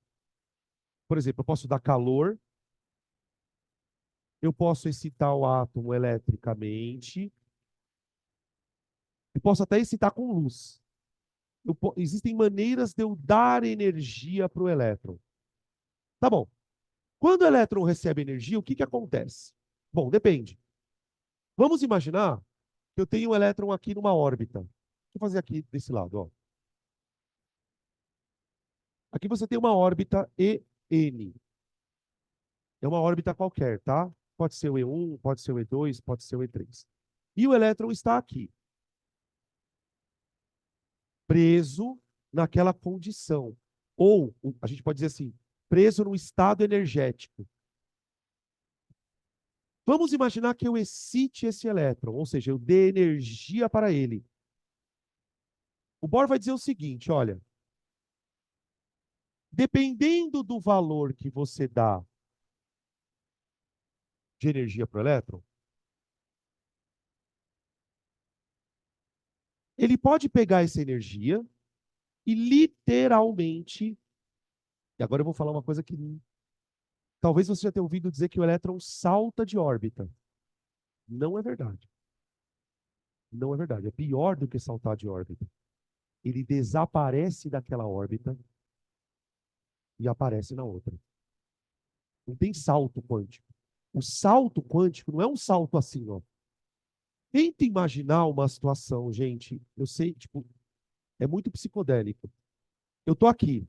por exemplo, eu posso dar calor, eu posso excitar o átomo eletricamente, eu posso até excitar com luz. Existem maneiras de eu dar energia para o elétron. Tá bom. Quando o elétron recebe energia, o que, que acontece? Bom, depende. Vamos imaginar que eu tenho um elétron aqui numa órbita. Deixa eu fazer aqui desse lado. Ó. Aqui você tem uma órbita EN. É uma órbita qualquer, tá? Pode ser o E1, pode ser o E2, pode ser o E3. E o elétron está aqui, preso naquela condição. Ou, a gente pode dizer assim, preso no estado energético. Vamos imaginar que eu excite esse elétron, ou seja, eu dê energia para ele. O Bohr vai dizer o seguinte, olha, dependendo do valor que você dá de energia para o elétron, ele pode pegar essa energia e literalmente, e agora eu vou falar uma coisa que talvez você já tenha ouvido dizer que o elétron salta de órbita. Não é verdade. Não é verdade. É pior do que saltar de órbita. Ele desaparece daquela órbita e aparece na outra. Não tem salto quântico. O salto quântico não é um salto assim, ó. Tenta imaginar uma situação, gente. Eu sei, tipo, é muito psicodélico. Eu tô aqui.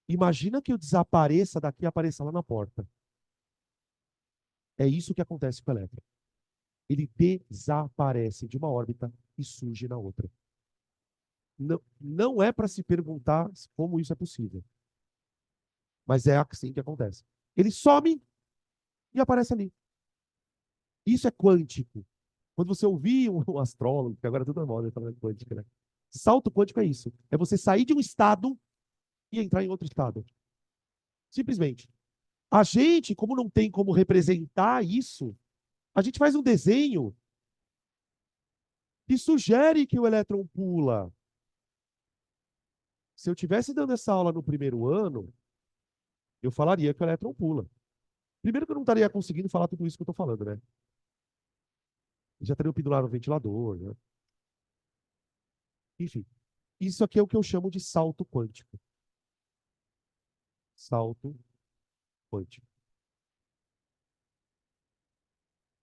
Imagina que eu desapareça daqui e apareça lá na porta. É isso que acontece com o elétron. Ele desaparece de uma órbita e surge na outra. Não, não é para se perguntar como isso é possível, mas é assim que acontece. Ele some e aparece ali. Isso é quântico. Quando você ouvir um astrólogo, que agora tudo é moda falando quântica, né? Salto quântico é isso. É você sair de um estado e entrar em outro estado. Simplesmente. A gente, como não tem como representar isso, a gente faz um desenho que sugere que o elétron pula. Se eu tivesse dando essa aula no primeiro ano, eu falaria que o elétron pula. Primeiro que eu não estaria conseguindo falar tudo isso que eu estou falando, né? Já teria pendurado o ventilador, né? Enfim, isso aqui é o que eu chamo de salto quântico. Salto quântico.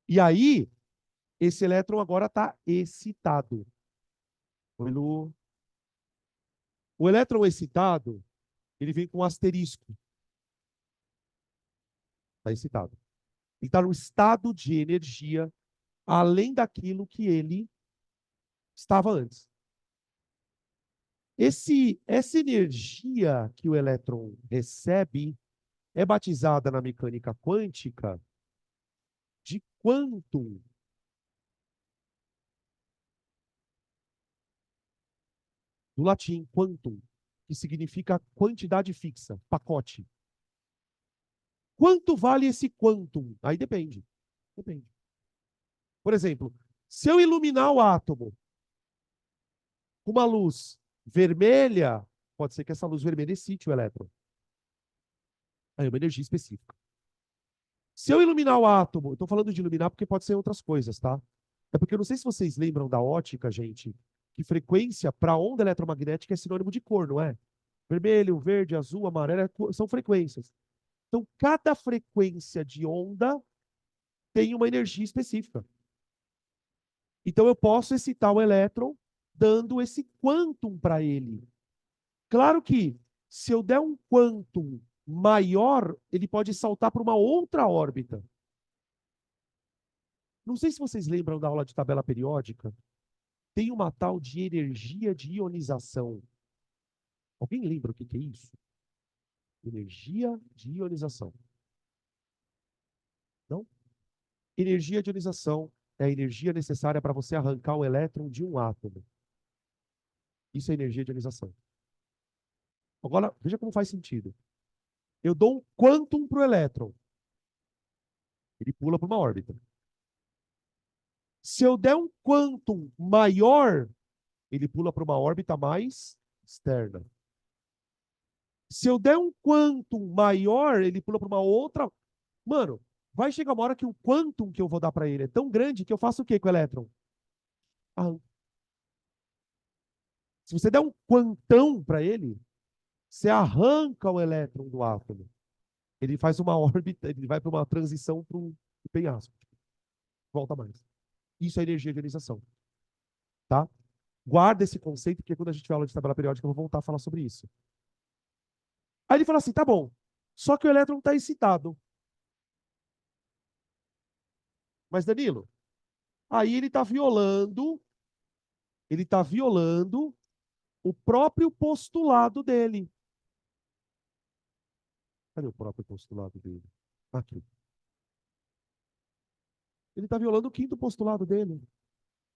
E aí, esse elétron agora está excitado. Oi, Lu. O elétron excitado, ele vem com um asterisco. Está excitado. Ele está no estado de energia além daquilo que ele estava antes. Essa energia que o elétron recebe é batizada na mecânica quântica de quantum, do latim quantum, que significa quantidade fixa, pacote. Quanto vale esse quantum? Aí depende. Depende. Por exemplo, se eu iluminar o átomo com uma luz vermelha, pode ser que essa luz vermelha excite o elétron. Aí é uma energia específica. Se eu iluminar o átomo, eu estou falando de iluminar porque pode ser outras coisas, tá? É porque eu não sei se vocês lembram da ótica, gente, que frequência para onda eletromagnética é sinônimo de cor, não é? Vermelho, verde, azul, amarelo são frequências. Então, cada frequência de onda tem uma energia específica. Então, eu posso excitar o elétron dando esse quantum para ele. Claro que, se eu der um quantum maior, ele pode saltar para uma outra órbita. Não sei se vocês lembram da aula de tabela periódica. Tem uma tal de energia de ionização. Alguém lembra o que que é isso? Energia de ionização. Não? Energia de ionização é a energia necessária para você arrancar o elétron de um átomo. Isso é energia de ionização. Agora, veja como faz sentido. Eu dou um quantum para o elétron. Ele pula para uma órbita. Se eu der um quantum maior, ele pula para uma órbita mais externa. Se eu der um quantum maior, ele pula para uma outra. Mano, vai chegar uma hora que o quantum que eu vou dar para ele é tão grande que eu faço o quê com o elétron? Ah, se você der um quantão para ele, você arranca o elétron do átomo. Ele faz uma órbita, ele vai para uma transição para um penhasco. Volta mais. Isso é energia de ionização. Tá? Guarda esse conceito, porque quando a gente fala de tabela periódica, eu vou voltar a falar sobre isso. Aí ele fala assim: tá bom, só que o elétron está excitado. Mas, Danilo, aí ele está violando o próprio postulado dele. Cadê o próprio postulado dele? Aqui. Ele está violando o quinto postulado dele.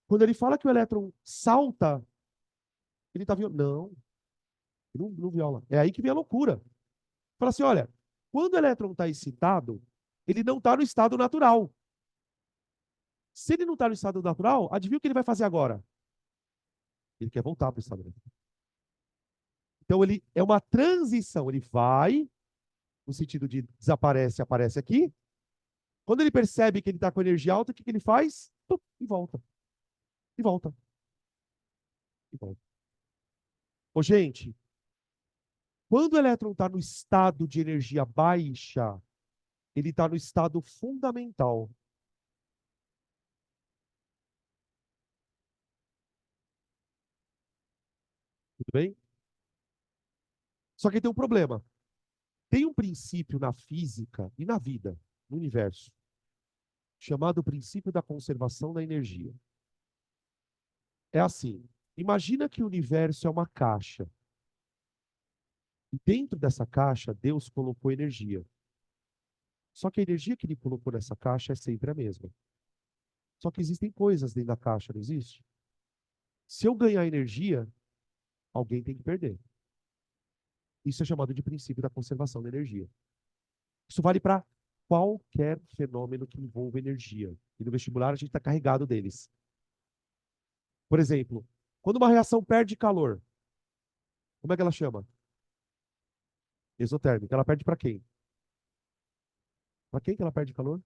Quando ele fala que o elétron salta, ele está violando. Não, ele não viola. É aí que vem a loucura. Fala assim: olha, quando o elétron está excitado, ele não está no estado natural. Se ele não está no estado natural, adivinha o que ele vai fazer agora? Ele quer voltar para o estado natural. Então, ele é uma transição. Ele vai, no sentido de desaparece, aparece aqui. Quando ele percebe que ele está com energia alta, o que, que ele faz? E volta. E volta. E volta. Ô, gente, quando o elétron está no estado de energia baixa, ele está no estado fundamental. Tudo bem? Só que tem um problema. Tem um princípio na física e na vida, no universo, chamado princípio da conservação da energia. É assim, imagina que o universo é uma caixa. E dentro dessa caixa, Deus colocou energia. Só que a energia que ele colocou nessa caixa é sempre a mesma. Só que existem coisas dentro da caixa, não existe? Se eu ganhar energia, alguém tem que perder. Isso é chamado de princípio da conservação da energia. Isso vale para qualquer fenômeno que envolva energia. E no vestibular a gente está carregado deles. Por exemplo, quando uma reação perde calor, como é que ela chama? Exotérmica. Ela perde para quem? Para quem que ela perde calor?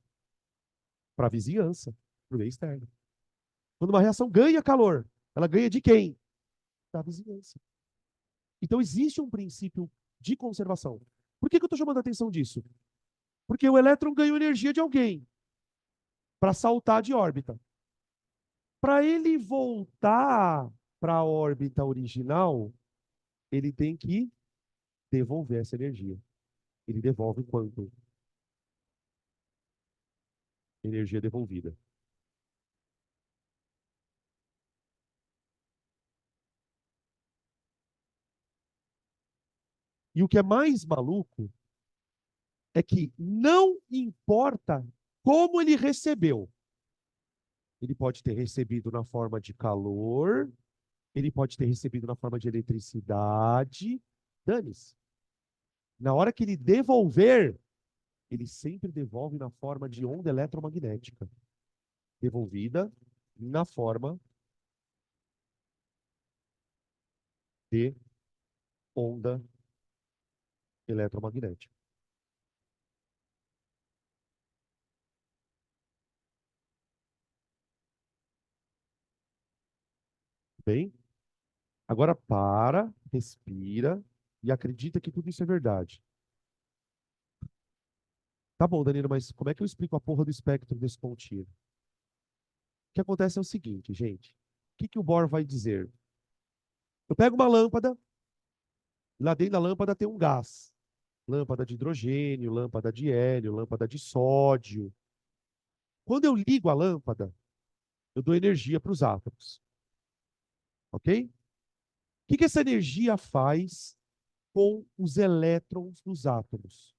Para a vizinhança, para o meio externo. Quando uma reação ganha calor, ela ganha de quem? Da vizinhança. Então existe um princípio de conservação. Por que eu estou chamando a atenção disso? Porque o elétron ganhou energia de alguém para saltar de órbita. Para ele voltar para a órbita original, ele tem que devolver essa energia. Ele devolve quanto? Energia devolvida. E o que é mais maluco é que não importa como ele recebeu. Ele pode ter recebido na forma de calor, ele pode ter recebido na forma de eletricidade. Dane-se. Na hora que ele devolver, ele sempre devolve na forma de onda eletromagnética. Devolvida na forma de onda eletromagnética. Bem? Agora para, respira e acredita que tudo isso é verdade. Tá bom, Danilo, mas como é que eu explico a porra do espectro desse pontinho? O que acontece é o seguinte, gente. O que o Bohr vai dizer? Eu pego uma lâmpada, lá dentro da lâmpada tem um gás. Lâmpada de hidrogênio, lâmpada de hélio, lâmpada de sódio. Quando eu ligo a lâmpada, eu dou energia para os átomos. Ok? O que essa energia faz com os elétrons dos átomos?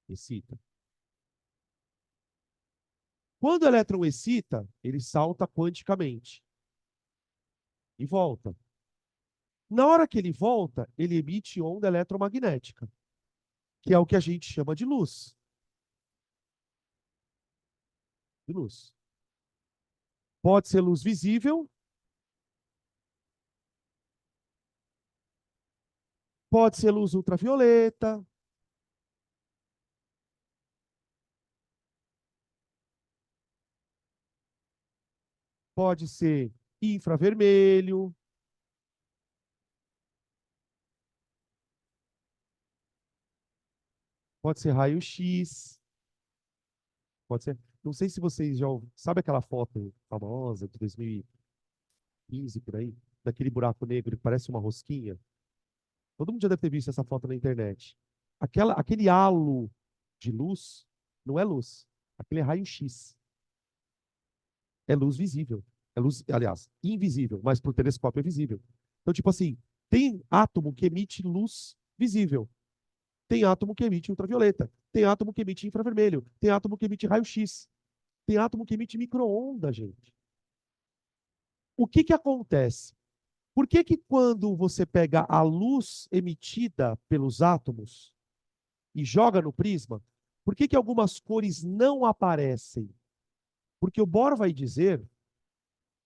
Excita. Quando o elétron excita, ele salta quanticamente e volta. Na hora que ele volta, ele emite onda eletromagnética, que é o que a gente chama de luz. De luz. Pode ser luz visível, pode ser luz ultravioleta, pode ser infravermelho, pode ser raio-x, pode ser. Não sei se vocês já sabe aquela foto famosa de 2015 por aí, daquele buraco negro que parece uma rosquinha? Todo mundo já deve ter visto essa foto na internet. Aquele halo de luz não é luz, aquele é raio-x. É luz visível. É luz, aliás, invisível, mas para o telescópio é visível. Então, tipo assim, tem átomo que emite luz visível. Tem átomo que emite ultravioleta. Tem átomo que emite infravermelho. Tem átomo que emite raio-x. Tem átomo que emite micro-ondas, gente. O que acontece? Por que quando você pega a luz emitida pelos átomos e joga no prisma, por que algumas cores não aparecem? Porque o Bohr vai dizer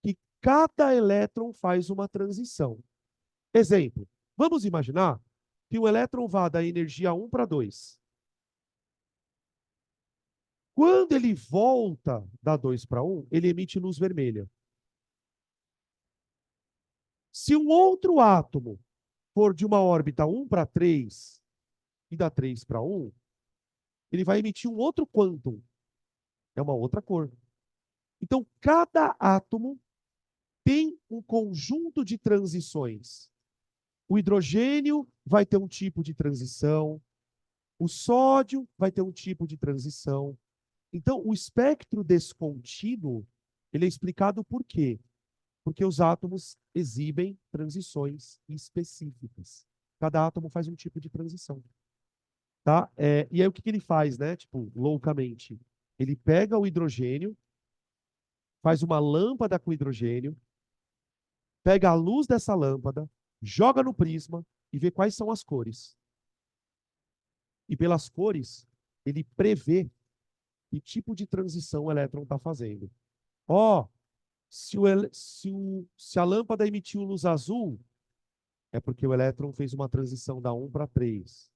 que cada elétron faz uma transição. Exemplo, vamos imaginar que o elétron vá da energia 1 para 2. Quando ele volta da 2 para 1, ele emite luz vermelha. Se um outro átomo for de uma órbita 1 para 3 e da 3 para 1, ele vai emitir um outro quantum. É uma outra cor. Então, cada átomo tem um conjunto de transições. O hidrogênio vai ter um tipo de transição, o sódio vai ter um tipo de transição. Então, o espectro descontínuo, ele é explicado por quê? Porque os átomos exibem transições específicas. Cada átomo faz um tipo de transição, tá? E aí o que ele faz, né? Tipo, loucamente, ele pega o hidrogênio, faz uma lâmpada com hidrogênio, pega a luz dessa lâmpada, joga no prisma e vê quais são as cores. E pelas cores, ele prevê que tipo de transição o elétron está fazendo. Ó, se a lâmpada emitiu luz azul, é porque o elétron fez uma transição da 1 para 3.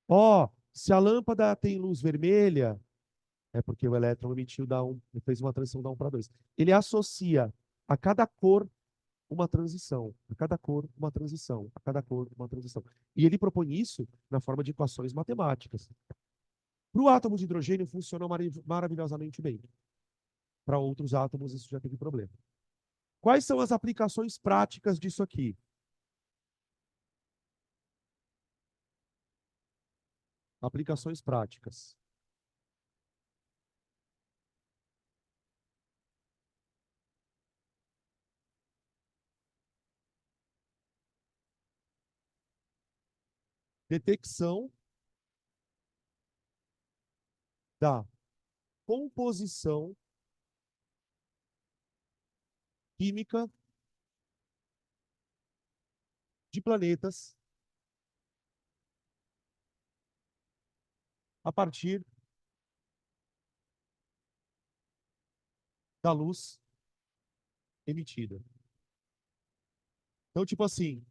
Ó, se a lâmpada tem luz vermelha, é porque o elétron emitiu da 1, fez uma transição da 1 para 2. Ele associa a cada cor uma transição, a cada cor uma transição, a cada cor uma transição. E ele propõe isso na forma de equações matemáticas. Para o átomo de hidrogênio funciona maravilhosamente bem. Para outros átomos isso já teve problema. Quais são as aplicações práticas disso aqui? Aplicações práticas. Detecção da composição química de planetas a partir da luz emitida. Então, tipo assim,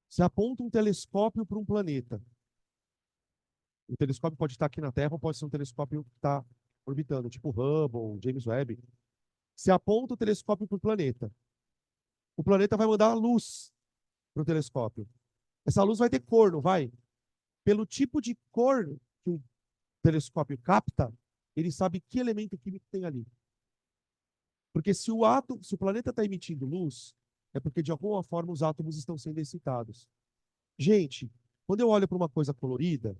se aponta um telescópio para um planeta, o telescópio pode estar aqui na Terra ou pode ser um telescópio que está orbitando, tipo Hubble, James Webb. Se aponta o telescópio para o planeta vai mandar luz para o telescópio. Essa luz vai ter cor, não vai? Pelo tipo de cor que o telescópio capta, ele sabe que elemento químico tem ali. Porque se o planeta está emitindo luz, é porque de alguma forma os átomos estão sendo excitados. Gente, quando eu olho para uma coisa colorida,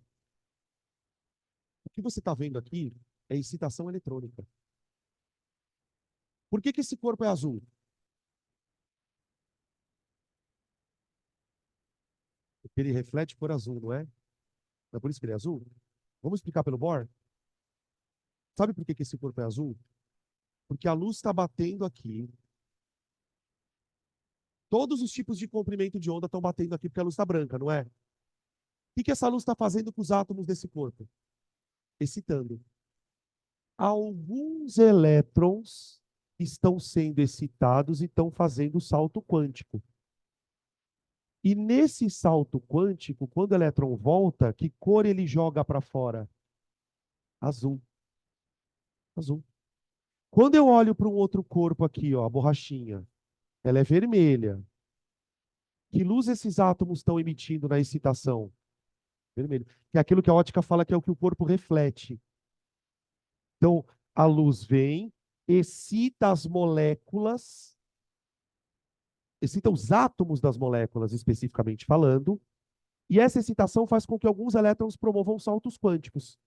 que você está vendo aqui é excitação eletrônica. Por que esse corpo é azul? Porque ele reflete cor azul, não é? Não é por isso que ele é azul? Vamos explicar pelo Bohr? Sabe por que esse corpo é azul? Porque a luz está batendo aqui. Todos os tipos de comprimento de onda estão batendo aqui porque a luz está branca, não é? O que essa luz está fazendo com os átomos desse corpo? Excitando. Alguns elétrons estão sendo excitados e estão fazendo o salto quântico. E nesse salto quântico, quando o elétron volta, que cor ele joga para fora? Azul. Azul. Quando eu olho para um outro corpo aqui, ó, a borrachinha, ela é vermelha. Que luz esses átomos estão emitindo na excitação? Vermelho. Que é aquilo que a ótica fala que é o que o corpo reflete. Então, a luz vem, excita as moléculas, excita os átomos das moléculas, especificamente falando, e essa excitação faz com que alguns elétrons promovam saltos quânticos.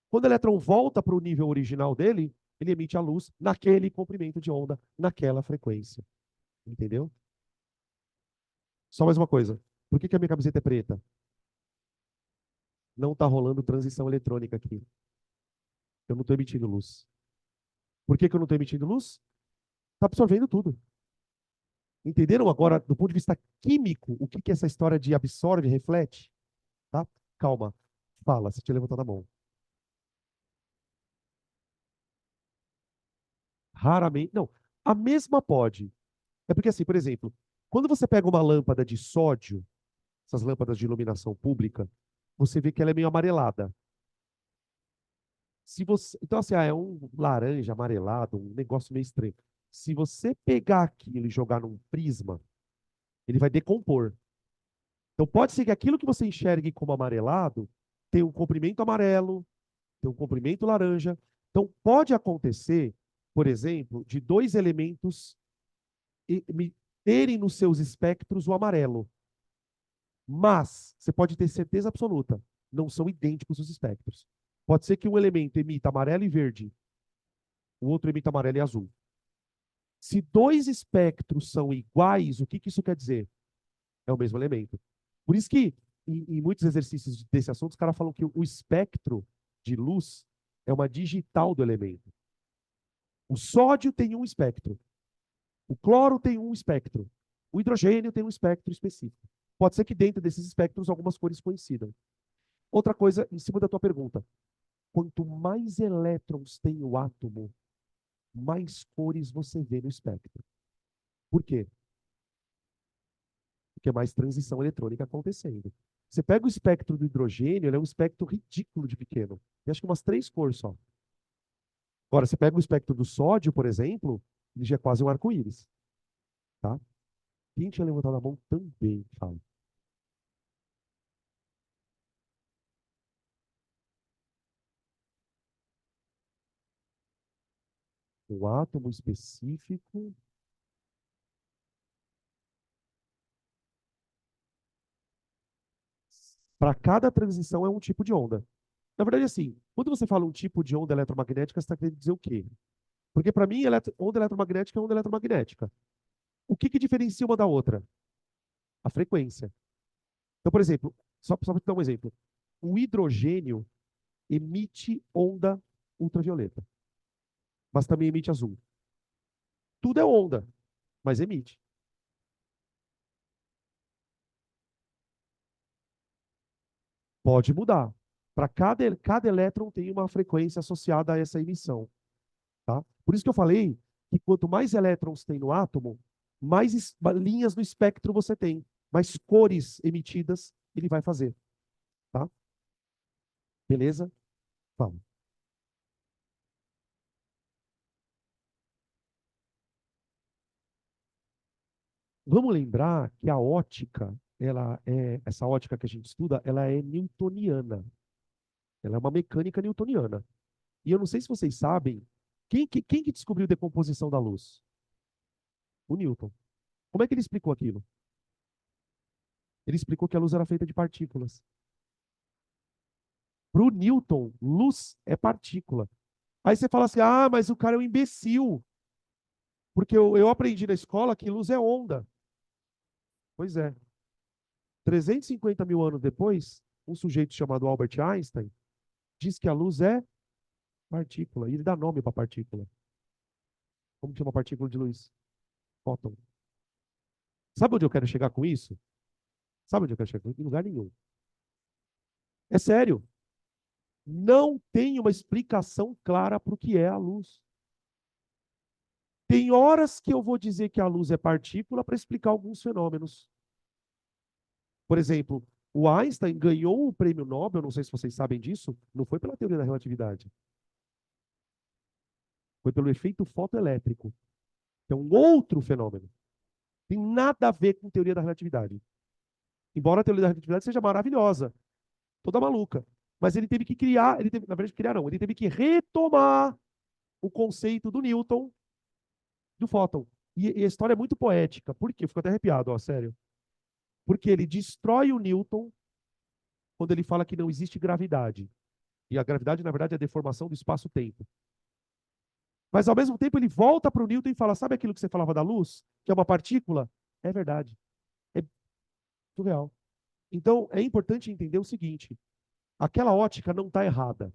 Quando o elétron volta para o nível original dele, ele emite a luz naquele comprimento de onda, naquela frequência. Entendeu? Só mais uma coisa. Por que a minha camiseta é preta? Não está rolando transição eletrônica aqui. Eu não estou emitindo luz. Por que eu não estou emitindo luz? Está absorvendo tudo. Entenderam agora, do ponto de vista químico, o que é essa história de absorve e reflete? Tá? Calma. Fala, você tinha levantado a mão. Raramente. Não. A mesma pode. É porque, assim, por exemplo, quando você pega uma lâmpada de sódio, essas lâmpadas de iluminação pública, você vê que ela é meio amarelada. Se você, então, assim, é um laranja amarelado, um negócio meio estranho. Se você pegar aquilo e jogar num prisma, ele vai decompor. Então, pode ser que aquilo que você enxergue como amarelado tenha um comprimento amarelo, tem um comprimento laranja. Então, pode acontecer, por exemplo, de dois elementos terem nos seus espectros o amarelo. Mas, você pode ter certeza absoluta, não são idênticos os espectros. Pode ser que um elemento emita amarelo e verde, o outro emita amarelo e azul. Se dois espectros são iguais, o que isso quer dizer? É o mesmo elemento. Por isso que, em muitos exercícios desse assunto, os caras falam que o espectro de luz é uma digital do elemento. O sódio tem um espectro. O cloro tem um espectro. O hidrogênio tem um espectro específico. Pode ser que dentro desses espectros algumas cores coincidam. Outra coisa, em cima da tua pergunta. Quanto mais elétrons tem o átomo, mais cores você vê no espectro. Por quê? Porque é mais transição eletrônica acontecendo. Você pega o espectro do hidrogênio, ele é um espectro ridículo de pequeno. Tem acho que umas 3 cores só. Agora, você pega o espectro do sódio, por exemplo, ele já é quase um arco-íris. Tá? Quem tinha levantado a mão também fala. Um átomo específico. Para cada transição é um tipo de onda. Na verdade, assim, quando você fala um tipo de onda eletromagnética, você está querendo dizer o quê? Porque para mim, onda eletromagnética é onda eletromagnética. O que diferencia uma da outra? A frequência. Então, por exemplo, só para te dar um exemplo. O hidrogênio emite onda ultravioleta, mas também emite azul. Tudo é onda, mas emite. Pode mudar. Para cada elétron tem uma frequência associada a essa emissão. Tá? Por isso que eu falei que quanto mais elétrons tem no átomo, mais linhas no espectro você tem, mais cores emitidas ele vai fazer. Tá? Beleza? Vamos. Vamos lembrar que a ótica, essa ótica que a gente estuda, ela é newtoniana. Ela é uma mecânica newtoniana. E eu não sei se vocês sabem, quem que descobriu a decomposição da luz? O Newton. Como é que ele explicou aquilo? Ele explicou que a luz era feita de partículas. Para o Newton, luz é partícula. Aí você fala assim, ah, mas o cara é um imbecil. Porque eu aprendi na escola que luz é onda. Pois é. 350 mil anos depois, um sujeito chamado Albert Einstein diz que a luz é partícula. E ele dá nome para a partícula. Como que chama a partícula de luz? Fóton. Sabe onde eu quero chegar com isso? Sabe onde eu quero chegar com isso? Em lugar nenhum. É sério. Não tem uma explicação clara para o que é a luz. Tem horas que eu vou dizer que a luz é partícula para explicar alguns fenômenos. Por exemplo, o Einstein ganhou o prêmio Nobel, não sei se vocês sabem disso, não foi pela teoria da relatividade. Foi pelo efeito fotoelétrico, que é um outro fenômeno. Tem nada a ver com teoria da relatividade. Embora a teoria da relatividade seja maravilhosa, toda maluca. Mas ele teve que criar, na verdade, criar não, ele teve que retomar o conceito do Newton do fóton. E a história é muito poética. Por quê? Eu fico até arrepiado, ó, sério. Porque ele destrói o Newton quando ele fala que não existe gravidade. E a gravidade, na verdade, é a deformação do espaço-tempo. Mas, ao mesmo tempo, ele volta para o Newton e fala, sabe aquilo que você falava da luz? Que é uma partícula? É verdade. É surreal. Então, é importante entender o seguinte. Aquela ótica não está errada.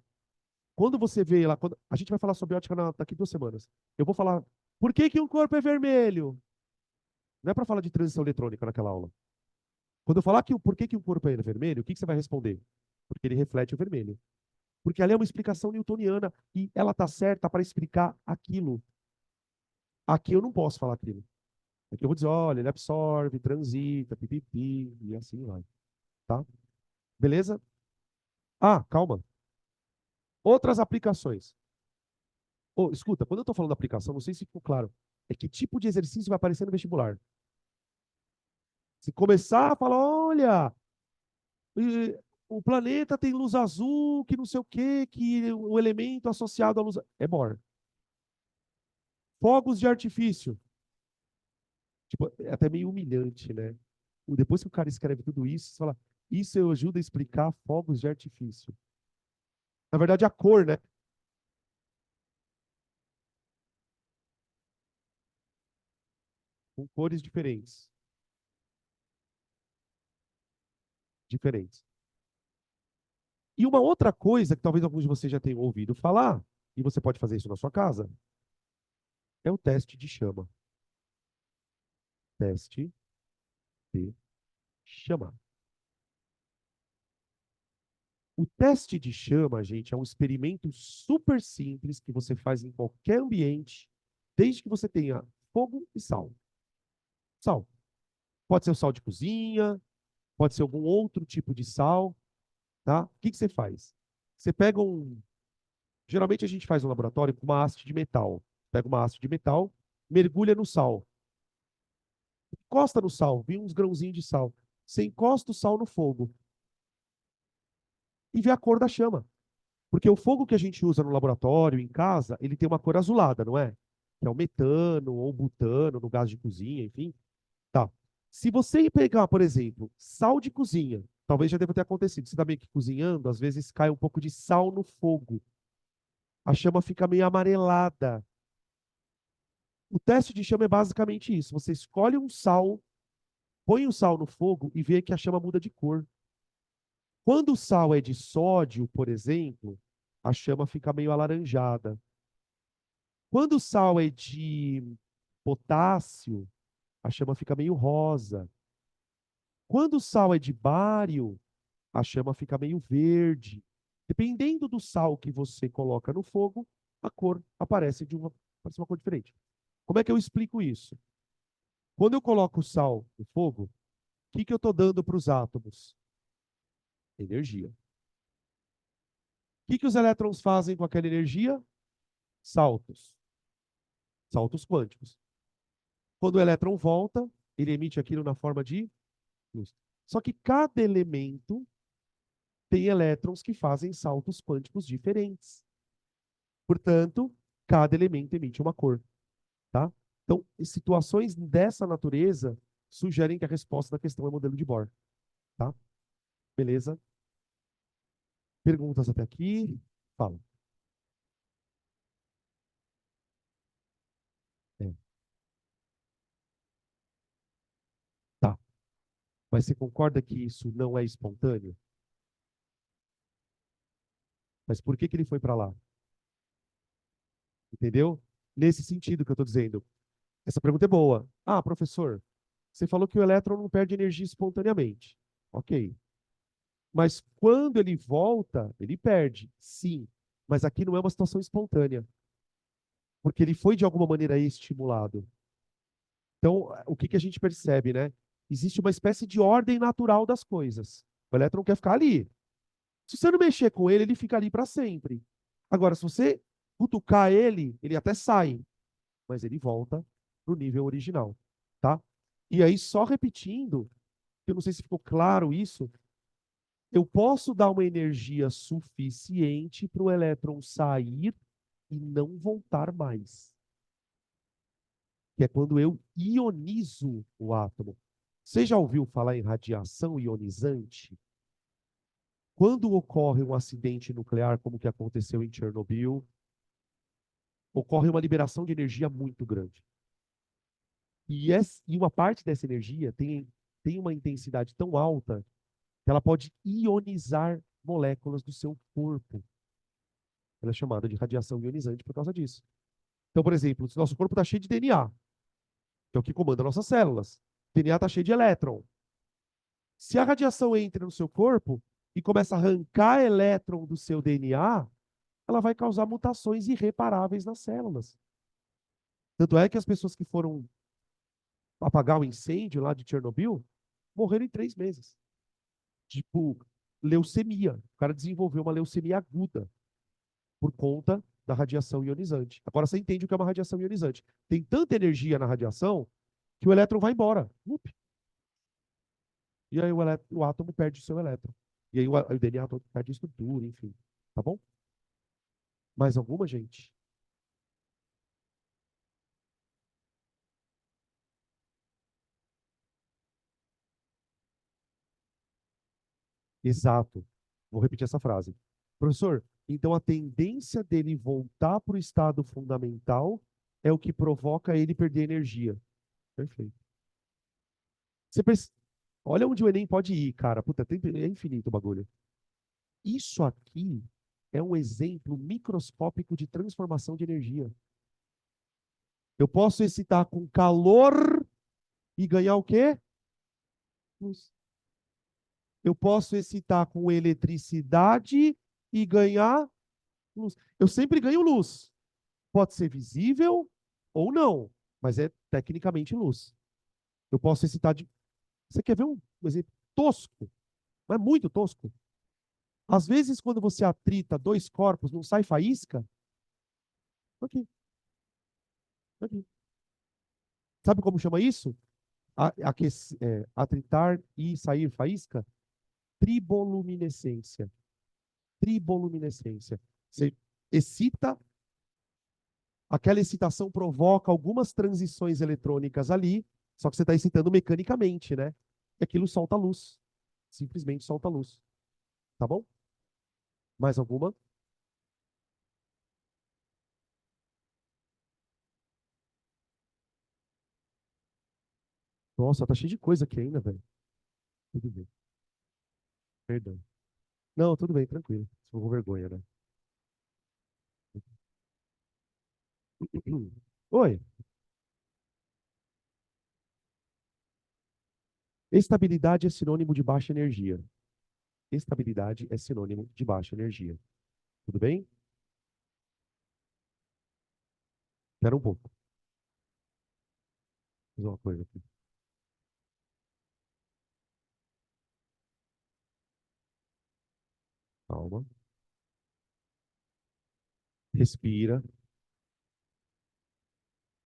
Quando você vê lá, a gente vai falar sobre ótica daqui 2 semanas. Eu vou falar, por que um corpo é vermelho? Não é para falar de transição eletrônica naquela aula. Quando eu falar que por que um corpo é vermelho, o que você vai responder? Porque ele reflete o vermelho. Porque ali é uma explicação newtoniana e ela está certa para explicar aquilo. Aqui eu não posso falar aquilo. Aqui eu vou dizer, olha, ele absorve, transita, pipipi, e assim vai. Tá? Beleza? Ah, calma. Outras aplicações. Oh, escuta, quando eu estou falando da aplicação, não sei se ficou claro. É que tipo de exercício vai aparecer no vestibular. Se começar a falar, olha, o planeta tem luz azul, que não sei o quê, que o elemento associado à luz. É Bohr. Fogos de artifício. Tipo, é até meio humilhante, né? Depois que o cara escreve tudo isso, você fala, isso eu ajuda a explicar fogos de artifício. Na verdade, a cor, né? Com cores diferentes. Diferentes. E uma outra coisa que talvez alguns de vocês já tenham ouvido falar, e você pode fazer isso na sua casa, é o teste de chama. Teste de chama. O teste de chama, gente, é um experimento super simples que você faz em qualquer ambiente, desde que você tenha fogo e sal. Sal. Pode ser o sal de cozinha, pode ser algum outro tipo de sal, tá? O que você faz? Você pega um. Geralmente a gente faz no laboratório com uma haste de metal. Pega uma haste de metal, mergulha no sal. Encosta no sal, vem uns grãozinhos de sal. Você encosta o sal no fogo e vê a cor da chama. Porque o fogo que a gente usa no laboratório, em casa, ele tem uma cor azulada, não é? Que é o metano ou butano no gás de cozinha, enfim. Tá. Se você pegar, por exemplo, sal de cozinha, talvez já deva ter acontecido. Você está meio que cozinhando, às vezes cai um pouco de sal no fogo. A chama fica meio amarelada. O teste de chama é basicamente isso. Você escolhe um sal, põe o sal no fogo e vê que a chama muda de cor. Quando o sal é de sódio, por exemplo, a chama fica meio alaranjada. Quando o sal é de potássio, a chama fica meio rosa. Quando o sal é de bário, a chama fica meio verde. Dependendo do sal que você coloca no fogo, a cor aparece uma cor diferente. Como é que eu explico isso? Quando eu coloco o sal no fogo, o que eu estou dando para os átomos? Energia. O que os elétrons fazem com aquela energia? Saltos. Saltos quânticos. Quando o elétron volta, ele emite aquilo na forma de luz. Só que cada elemento tem elétrons que fazem saltos quânticos diferentes. Portanto, cada elemento emite uma cor, tá? Então, situações dessa natureza sugerem que a resposta da questão é modelo de Bohr, tá? Beleza? Perguntas até aqui? Fala. É, tá. Mas você concorda que isso não é espontâneo? Mas por que que ele foi para lá? Entendeu? Nesse sentido que eu estou dizendo. Essa pergunta é boa. Ah, professor, você falou que o elétron não perde energia espontaneamente. Ok. Mas quando ele volta, ele perde. Sim. Mas aqui não é uma situação espontânea, porque ele foi de alguma maneira estimulado. Então, o que que a gente percebe, né? Existe uma espécie de ordem natural das coisas. O elétron quer ficar ali. Se você não mexer com ele, ele fica ali para sempre. Agora, se você cutucar ele, ele até sai, mas ele volta para o nível original, tá? E aí, só repetindo, eu não sei se ficou claro isso, eu posso dar uma energia suficiente para o elétron sair e não voltar mais, que é quando eu ionizo o átomo. Você já ouviu falar em radiação ionizante? Quando ocorre um acidente nuclear, como que aconteceu em Chernobyl, ocorre uma liberação de energia muito grande. E uma parte dessa energia tem uma intensidade tão alta que ela pode ionizar moléculas do seu corpo. Ela é chamada de radiação ionizante por causa disso. Então, por exemplo, se nosso corpo está cheio de DNA, que é o que comanda nossas células. O DNA está cheio de elétron. Se a radiação entra no seu corpo e começa a arrancar elétron do seu DNA, ela vai causar mutações irreparáveis nas células. Tanto é que as pessoas que foram apagar o incêndio lá de Chernobyl morreram em 3 meses. Tipo, leucemia. O cara desenvolveu uma leucemia aguda por conta da radiação ionizante. Agora você entende o que é uma radiação ionizante. Tem tanta energia na radiação que o elétron vai embora. E aí o átomo perde o seu elétron. E aí o DNA todo perde estrutura, enfim. Tá bom? Mais alguma, gente? Exato. Vou repetir essa frase. Professor, então a tendência dele voltar para o estado fundamental é o que provoca ele perder energia. Perfeito. Você perce... Olha onde o Enem pode ir, cara. Puta, é infinito o bagulho. Isso aqui é um exemplo microscópico de transformação de energia. Eu posso excitar com calor e ganhar o quê? Luz. Eu posso excitar com eletricidade e ganhar luz. Eu sempre ganho luz. Pode ser visível ou não, mas é tecnicamente luz. Eu posso excitar de. Você quer ver um exemplo tosco? Mas muito tosco. Às vezes, quando você atrita dois corpos, não sai faísca? Aqui, aqui. Sabe como chama isso? Atritar e sair faísca? Triboluminescência. Triboluminescência. Você excita, aquela excitação provoca algumas transições eletrônicas ali, só que você está excitando mecanicamente, né? E aquilo solta luz. Simplesmente solta luz. Tá bom? Mais alguma? Nossa, tá cheio de coisa aqui ainda, velho. Tudo bem. Perdão. Não, tudo bem, tranquilo. Estou com vergonha, né? Oi. Estabilidade é sinônimo de baixa energia. Estabilidade é sinônimo de baixa energia. Tudo bem? Espera um pouco. Vou fazer uma coisa aqui. Calma. Respira.